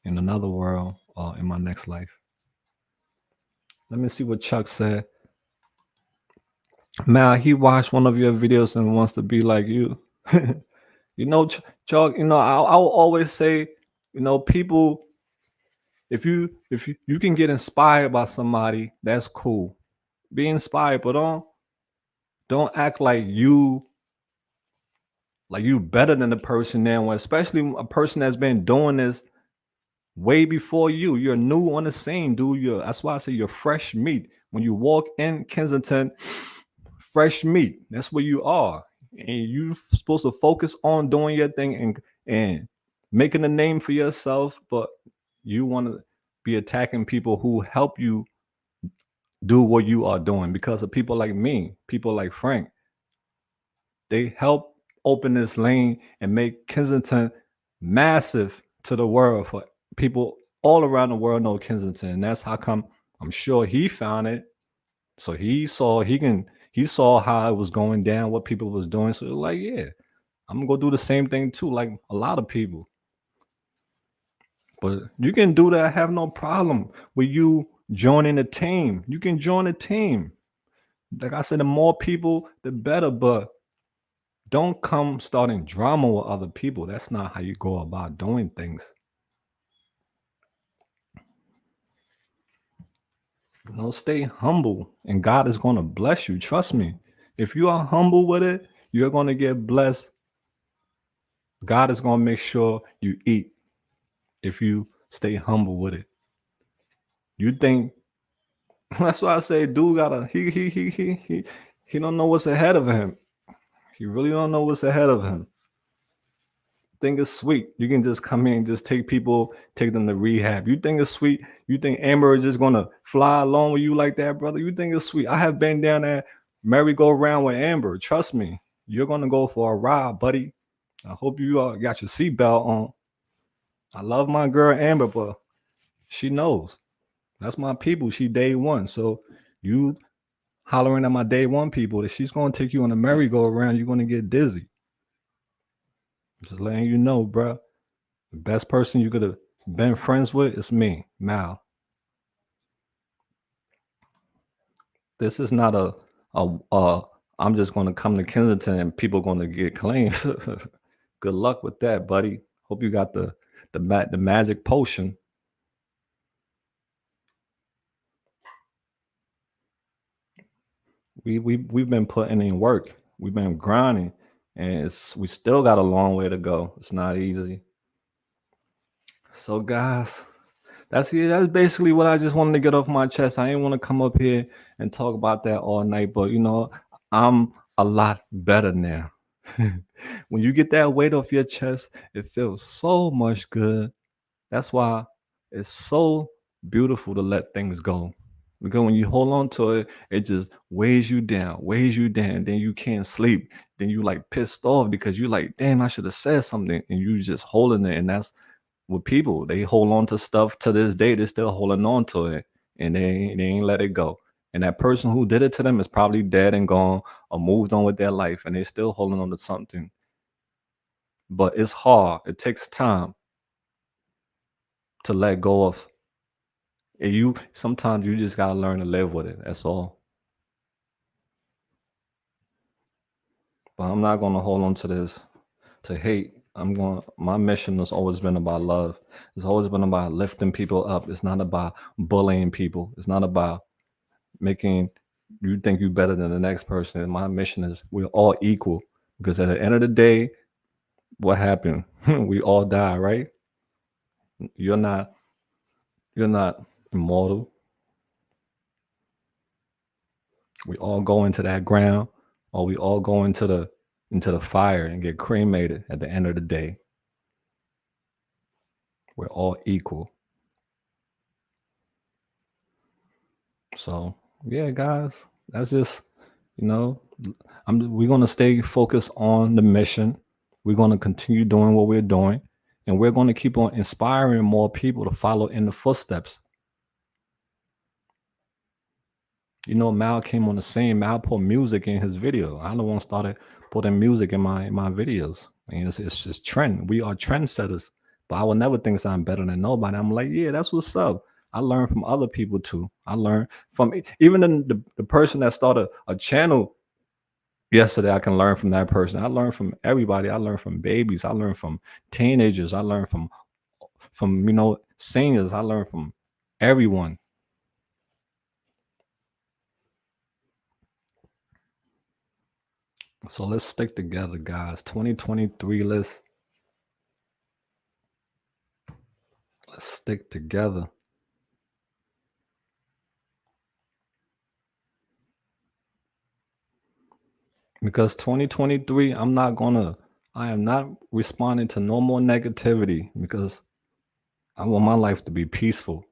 in another world, or in my next life. Let me see what Chuck said. Man, he watched one of your videos and wants to be like you. Chuck, I will always say, people, if you can get inspired by somebody, that's cool. Be inspired, but don't act like you better than the person now, especially a person that's been doing this way before you. You're new on the scene, dude. That's why I say you're fresh meat. When you walk in Kensington, fresh meat. That's where you are. And you're supposed to focus on doing your thing and making a name for yourself, but you want to be attacking people who help you do what you are doing, because of people like me, people like Frank. They help open this lane and make Kensington massive to the world, for people all around the world know Kensington. And that's how come I'm sure he found it. So he saw how it was going down, what people was doing. So like, yeah, I'm gonna go do the same thing too, like a lot of people. But you can do that. I have no problem with you joining a team. You can join a team. Like I said, the more people, the better. But don't come starting drama with other people. That's not how you go about doing things. Stay humble, and God is going to bless you. Trust me. If you are humble with it, you're going to get blessed. God is going to make sure you eat if you stay humble with it. You think that's why I say, dude, gotta he don't know what's ahead of him. He really don't know what's ahead of him. Think it's sweet. You can just come in and just take them to rehab. You think it's sweet? You think Amber is just gonna fly along with you like that, brother? You think it's sweet? I have been down there merry-go-round with Amber. Trust me, you're gonna go for a ride, buddy. I hope you got your seatbelt on. I love my girl Amber, but she knows that's my people. She day one. So you hollering at my day one people that she's gonna take you on a merry-go-round. You're gonna get dizzy. Just letting you know, bro. The best person you could have been friends with is me, Mal. This is not a I'm just gonna come to Kensington and people gonna get claims. Good luck with that, buddy. Hope you got the magic potion. We've been putting in work. We've been grinding, and we still got a long way to go. It's not easy. So guys, that's basically what I just wanted to get off my chest. I didn't want to come up here and talk about that all night, but I'm a lot better now. When you get that weight off your chest, it feels so much good. That's why it's so beautiful to let things go. Because when you hold on to it, it just weighs you down. Then you can't sleep. Then you like pissed off because you like, damn, I should have said something. And you just holding it. And that's with people. They hold on to stuff to this day. They're still holding on to it. And they ain't let it go. And that person who did it to them is probably dead and gone or moved on with their life. And they still holding on to something. But it's hard. It takes time to let go of. And you sometimes you just gotta learn to live with it. That's all. But I'm not gonna hold on to this to hate. My mission has always been about love. It's always been about lifting people up. It's not about bullying people. It's not about making you think you better than the next person. My mission is we're all equal. Because at the end of the day, what happened? We all die, right? You're not you're not immortal. We all go into that ground, or we all go into the fire and get cremated at the end of the day. We're all equal. So yeah, guys, that's just you know, we're gonna stay focused on the mission. We're gonna continue doing what we're doing, and we're gonna keep on inspiring more people to follow in the footsteps. Mal came on the scene. Mal put music in his video. I the one started putting music in my videos. And it's just trend. We are trendsetters. But I would never think I'm better than nobody. I'm like, yeah, that's what's up. I learned from other people too. I learned from even the person that started a channel yesterday. I can learn from that person. I learned from everybody. I learned from babies. I learned from teenagers. I learned from seniors. I learned from everyone. So let's stick together, guys. 2023, let's stick together. Because 2023, I am not responding to no more negativity because I want my life to be peaceful.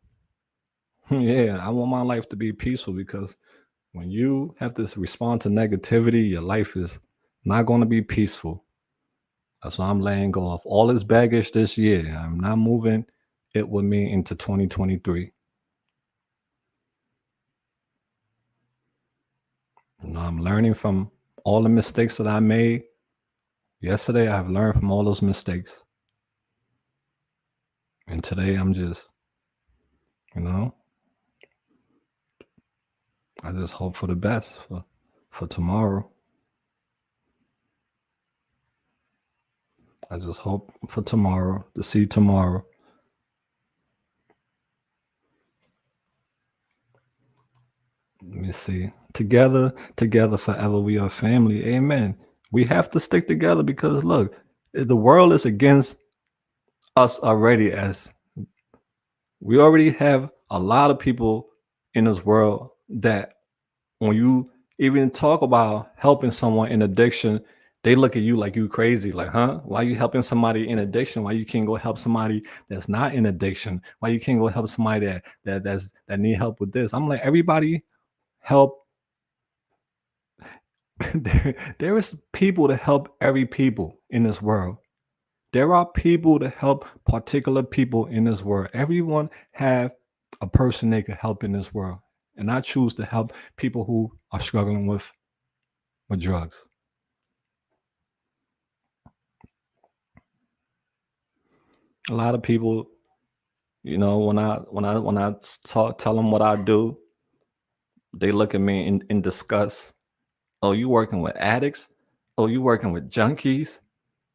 Yeah, I want my life to be peaceful because when you have to respond to negativity, your life is not going to be peaceful. That's why I'm laying go of all this baggage this year. I'm not moving it with me into 2023. I'm learning from all the mistakes that I made yesterday. I've learned from all those mistakes. And today I'm just, you know, I just hope for the best for tomorrow. I just hope for tomorrow to see tomorrow. Let me see. Together forever we are family. Amen. We have to stick together because look, the world is against us already as we already have a lot of people in this world that when you even talk about helping someone in addiction, they look at you like you crazy. Like, huh? Why you helping somebody in addiction? Why you can't go help somebody that's not in addiction? Why you can't go help somebody that need help with this? I'm like, everybody help. There is people to help every people in this world. There are people to help particular people in this world. Everyone have a person they could help in this world. And I choose to help people who are struggling with drugs. A lot of people, when I tell them what I do, they look at me in disgust. Oh, you working with addicts? Oh, you working with junkies?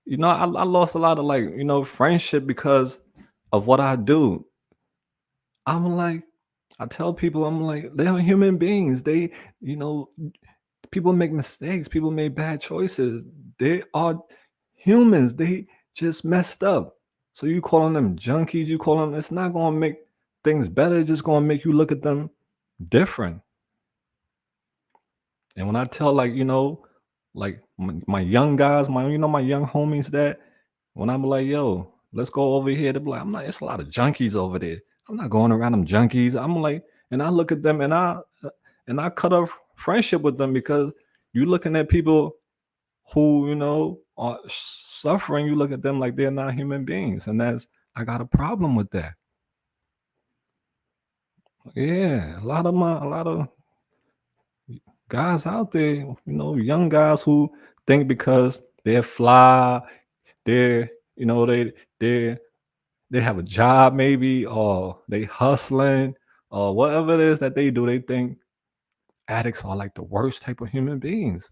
I lost a lot of friendship because of what I do. I'm like, I tell people, I'm like, they are human beings. You know, people make mistakes. People make bad choices. They are humans. They just messed up. So you calling them junkies? You call them? It's not gonna make things better. It's just gonna make you look at them different. And when I tell my young guys, my young homies that when I'm like, yo, let's go over here, they be like, I'm not. It's a lot of junkies over there. I'm not going around them junkies. I'm like, And I look at them and I cut off friendship with them because you looking at people who, are suffering, you look at them like they're not human beings. And I got a problem with that. Yeah, a lot of guys out there, young guys who think because they're fly, they're, you know, they they have a job maybe, or they hustling, or whatever it is that they do, they think addicts are like the worst type of human beings.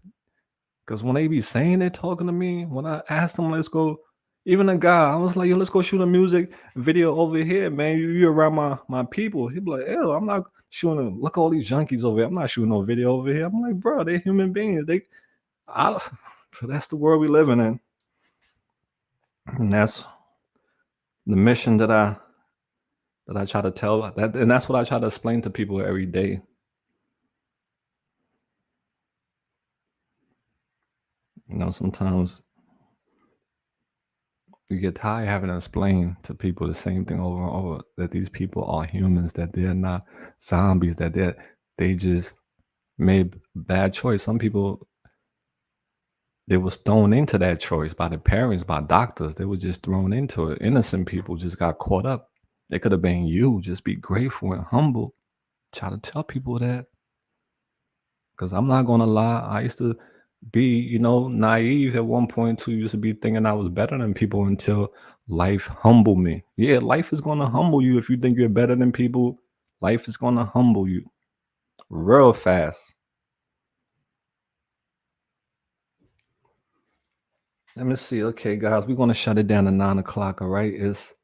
Because when they be saying they're talking to me, when I asked them, let's go, even a guy, I was like, yo, let's go shoot a music video over here, man. You around my people. He'd be like, ew, I'm not shooting. Look at all these junkies over here. I'm not shooting no video over here. I'm like, bro, they're human beings. I, that's the world we living in. And that's the mission that I try to tell that, and that's what I try to explain to people every day. Sometimes you get tired having to explain to people the same thing over and over, that these people are humans, that they're not zombies, that they just made bad choice. Some people, they was thrown into that choice by their parents, by doctors. They were just thrown into it. Innocent people just got caught up. It could have been you. Just be grateful and humble. Try to tell people that, because I'm not gonna lie. I used to be, naive at one point too. Used to be thinking I was better than people until life humbled me. Yeah, life is gonna humble you if you think you're better than people. Life is gonna humble you real fast. Let me see. Okay, guys, we're gonna shut it down at 9 o'clock. All right, it's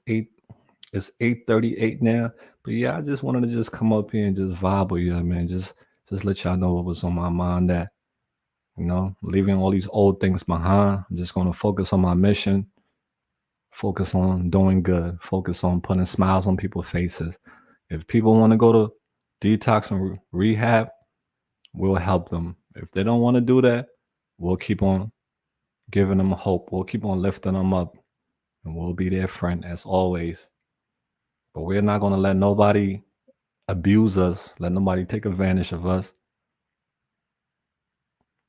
8:38 now. But yeah, I just wanted to just come up here and just vibe with you, man. Just let y'all know what was on my mind. That leaving all these old things behind. I'm just gonna focus on my mission. Focus on doing good. Focus on putting smiles on people's faces. If people want to go to detox and rehab, we'll help them. If they don't want to do that, we'll keep on giving them hope. We'll keep on lifting them up, and we'll be their friend as always. But we're not going to let nobody abuse us, let nobody take advantage of us.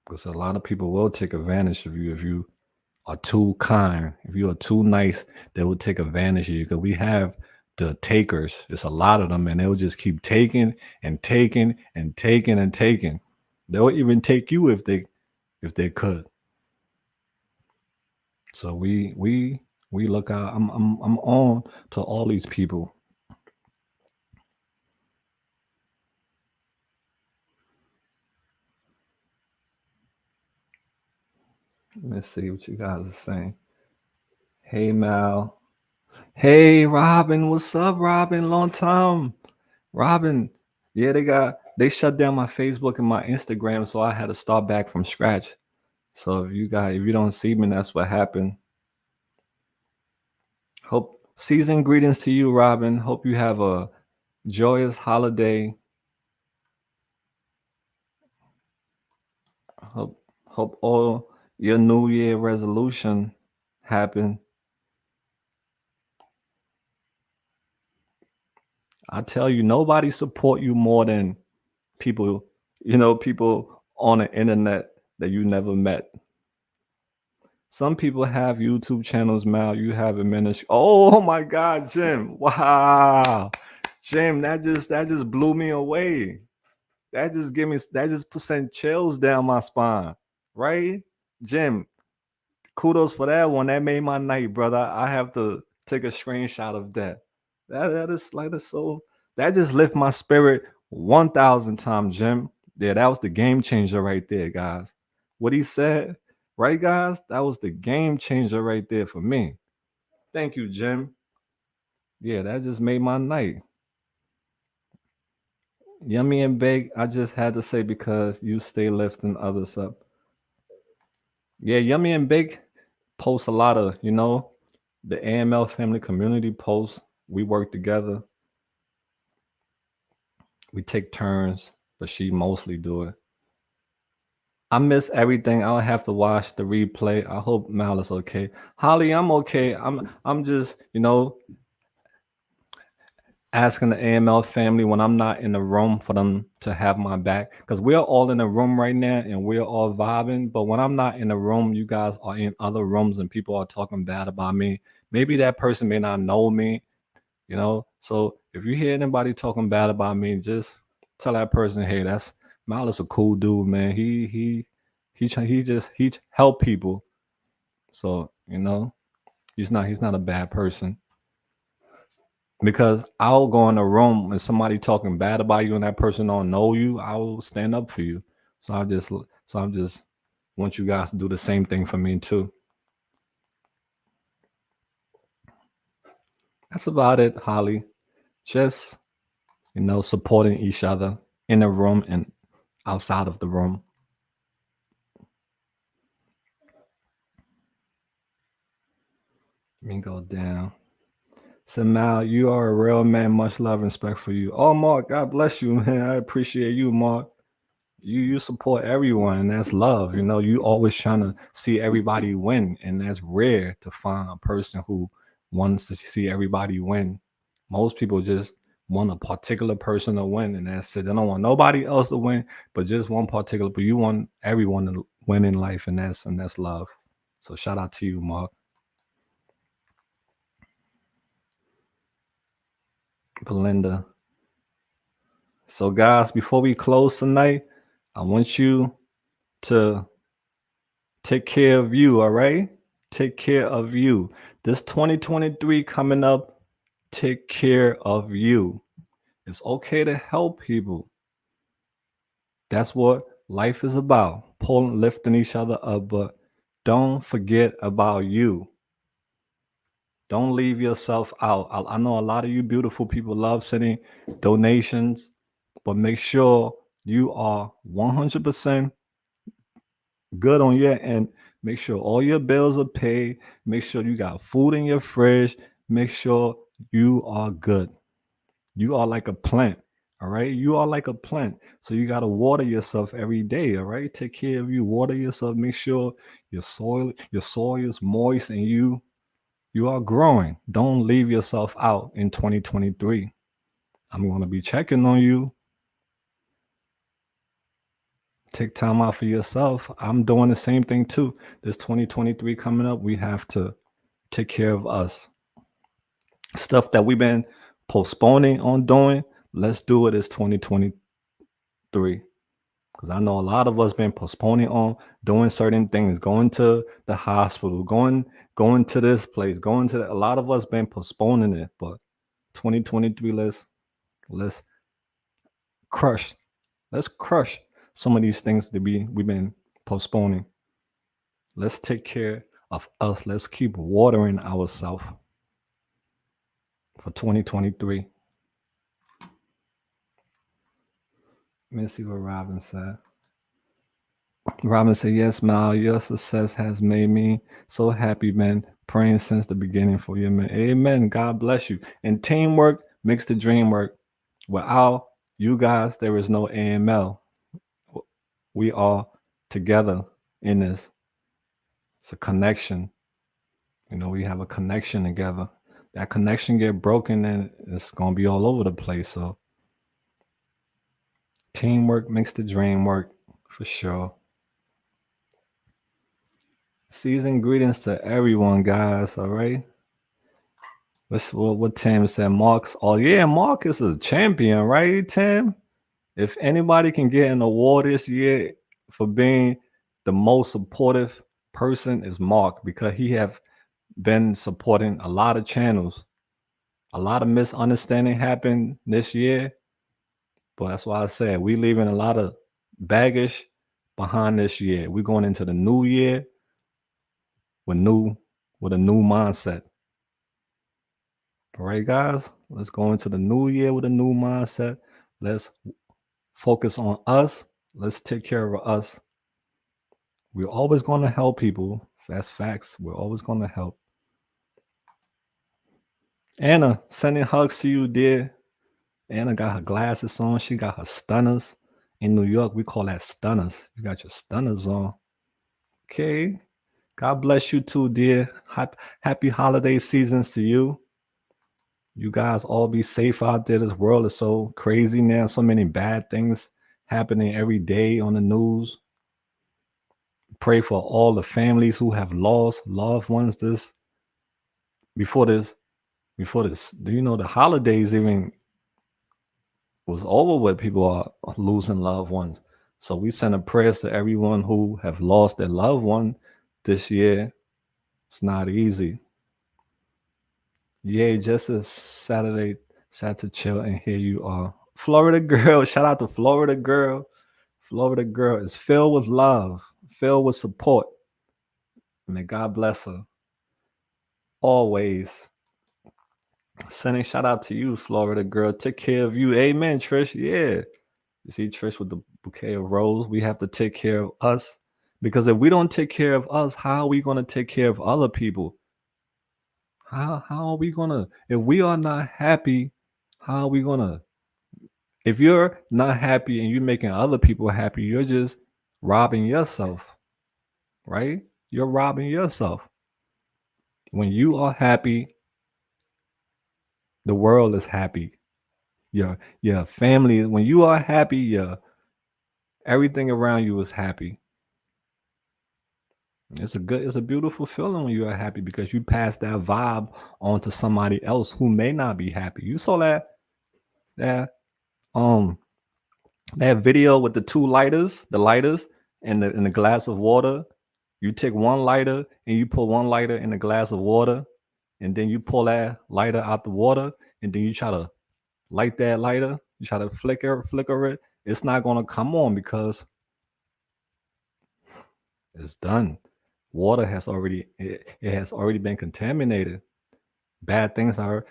Because a lot of people will take advantage of you if you are too kind. If you are too nice, they will take advantage of you. Because we have the takers. It's a lot of them, and they'll just keep taking and taking and taking and taking. They'll even take you if they could. So we look out. I'm on to all these people. Let's see what you guys are saying. Hey Mal. Hey Robin, what's up, Robin? Long time. Robin. Yeah, they shut down my Facebook and my Instagram, so I had to start back from scratch. So if you don't see me, that's what happened. Hope season greetings to you, Robin. Hope you have a joyous holiday. Hope all your New Year resolution happen. I tell you, nobody support you more than people, people on the internet that you never met. Some people have YouTube channels, Mal. You have a ministry. Oh my God, Jim! Wow, Jim, that just blew me away. That just sent chills down my spine, right, Jim? Kudos for that one. That made my night, brother. I have to take a screenshot of that. That is like so. That just lift my spirit 1,000 times, Jim. Yeah, that was the game changer right there, guys. What he said, right, guys? That was the game changer right there for me. Thank you, Jim. Yeah, that just made my night. Yummy and big. I just had to say because you stay lifting others up. Yeah, Yummy and Big posts a lot of, the AML family community posts. We work together. We take turns, but she mostly do it. I miss everything. I'll have to watch the replay. I hope Mal is okay. Holly, I'm okay. I'm just, asking the AML family when I'm not in the room for them to have my back, because we're all in the room right now and we're all vibing. But when I'm not in the room, you guys are in other rooms and people are talking bad about me. Maybe that person may not know me, So if you hear anybody talking bad about me, just tell that person, hey, that's Mal is a cool dude, man. He help people. So he's not a bad person. Because I'll go in a room and somebody talking bad about you and that person don't know you, I will stand up for you. So I'm just want you guys to do the same thing for me too. That's about it, Holly. Just supporting each other in the room and outside of the room. Let me go down. So Mal, you are a real man. Much love and respect for you. Oh, Mark, God bless you, man. I appreciate you, Mark. You support everyone, and that's love. You always trying to see everybody win, and that's rare to find a person who wants to see everybody win. Most people just want a particular person to win, and that's it. They don't want nobody else to win, but just one particular. But you want everyone to win in life, and that's love. So shout out to you, Mark. Belinda. So guys, before we close tonight, I want you to take care of you, all right? Take care of you. This 2023 coming up, take care of you. It's okay to help people. That's what life is about. Pulling, lifting each other up, but don't forget about you. Don't leave yourself out. I know a lot of you beautiful people love sending donations, but make sure you are 100% good on your end. Make sure all your bills are paid. Make sure you got food in your fridge. Make sure you are good. You are like a plant. All right. You are like a plant. So you got to water yourself every day. All right. Take care of you. Water yourself. Make sure your soil is moist and you are growing. Don't leave yourself out in 2023. I'm going to be checking on you. Take time out for yourself. I'm doing the same thing too. This 2023 coming up, we have to take care of us. Stuff that we've been postponing on doing, let's do it as 2023. Because I know a lot of us been postponing on doing certain things, going to the hospital, going to this place, a lot of us been postponing it. But 2023, let's crush, let's crush some of these things we've been postponing. Let's take care of us. Let's keep watering ourselves for 2023. Let me see what Robin said. Robin said, yes, Mal, your success has made me so happy, man. Praying since the beginning for you, man. Amen. God bless you. And teamwork makes the dream work. Without you guys, there is no AML. We are together in this. It's a connection. We have a connection together. That connection get broken and it's going to be all over the place. So teamwork makes the dream work for sure. Season greetings to everyone, guys. All right. What Tim said? Mark's. Oh yeah, Mark is a champion, right, Tim? If anybody can get an award this year for being the most supportive person, is Mark, because he have been supporting a lot of channels. A lot of misunderstanding happened this year, but that's why I said we leaving a lot of baggage behind this year. We're going into the new year with a new mindset. All right, guys, let's go into the new year with a new mindset. Let's focus on us. Let's take care of us. We're always going to help people. That's facts. We're always going to help. Anna, sending hugs to you, dear. Anna got her glasses on. She got her stunners. In New York, we call that stunners. You got your stunners on. Okay. God bless you too, dear. Happy holiday seasons to you. You guys all be safe out there. This world is so crazy now. So many bad things happening every day on the news. Pray for all the families who have lost loved ones before this before this. Do you know the holidays even was over with? People are losing loved ones. So we send a prayers to everyone who have lost their loved one this year. It's not easy. Yeah, just a Saturday, sat to chill, and here you are. Florida girl, shout out to Florida girl. Florida girl is filled with love, filled with support. May God bless her always. Sending shout out to you, Florida girl. Take care of you. Amen, Trish. Yeah. You see Trish with the bouquet of roses. We have to take care of us. Because if we don't take care of us, how are we going to take care of other people? How are we gonna, if we are not happy, how are we gonna, if you're not happy and you're making other people happy, you're just robbing yourself, right? You're robbing yourself. When you are happy, the world is happy. Your family, when you are happy, everything around you is happy. It's a beautiful feeling when you are happy because you pass that vibe on to somebody else who may not be happy. You saw that um that video with the two lighters, the lighters in the glass of water. You take one lighter and you put one lighter in a glass of water, and then you pull that lighter out the water, and then you try to light that lighter. You try to flicker it. It's not gonna come on because it's done. Water has already it has already been contaminated. Bad things are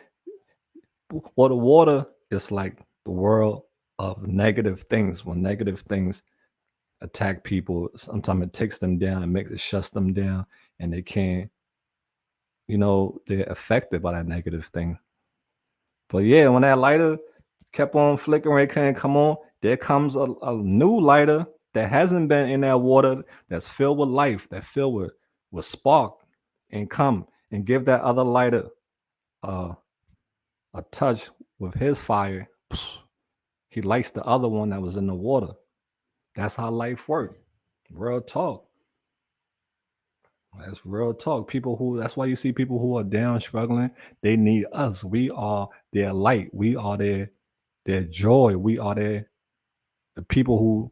well, the water is like the world of negative things. When negative things attack people, sometimes it takes them down, it shuts them down, and they can't, they're affected by that negative thing. But yeah, when that lighter kept on flickering, it couldn't come on, there comes a new lighter that hasn't been in that water, that's filled with life, that filled with spark, and come and give that other lighter uh, a touch with his fire. He lights the other one that was in the water. That's how life works. Real talk. That's real talk. That's why you see people who are down, struggling, they need us. We are their light. We are their joy. We are the people who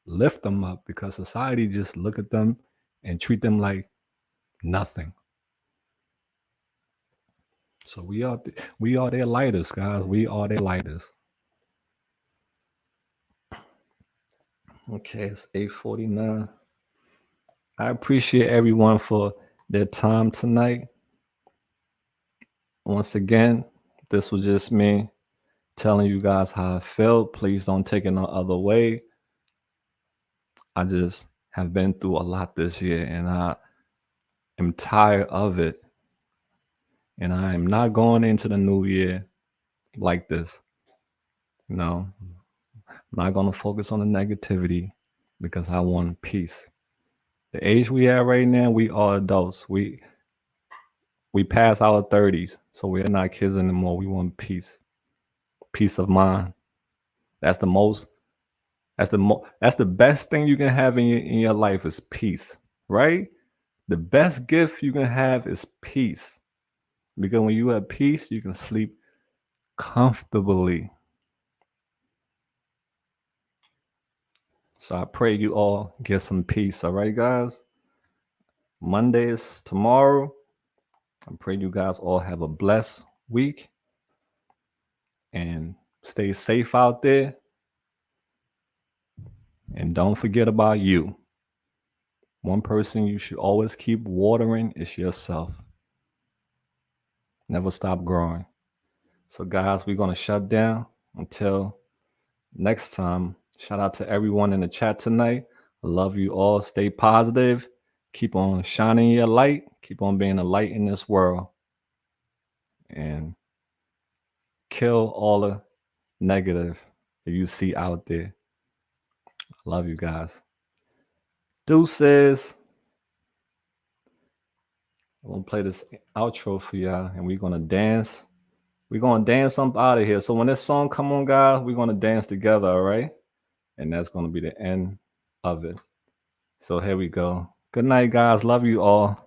lift them up, because society just look at them and treat them like nothing. So we are their lighters, guys. We are their lighters. Okay, it's 8:49. I appreciate everyone for their time tonight. Once again, this was just me telling you guys how I felt. Please don't take it no other way. I just have been through a lot this year, and I am tired of it. And I am not going into the new year like this. No, I'm not going to focus on the negativity because I want peace. The age we are right now, we are adults. We pass our 30s, so we're not kids anymore. We want peace of mind. That's the most. That's the best thing you can have in your life is peace, right? The best gift you can have is peace. Because when you have peace, you can sleep comfortably. So I pray you all get some peace. All right, guys. Monday is tomorrow. I pray you guys all have a blessed week and stay safe out there. And don't forget about you. One person you should always keep watering is yourself. Never stop growing. So, guys, we're going to shut down until next time. Shout out to everyone in the chat tonight. I love you all. Stay positive. Keep on shining your light. Keep on being a light in this world. And kill all the negative that you see out there. I love you guys. Deuces. I'm going to play this outro for y'all, and we're going to dance We're gonna dance something out of here. So when this song come on, guys, we're gonna dance together, all right? And that's gonna be the end of it. So here we go. Good night, guys. Love you all.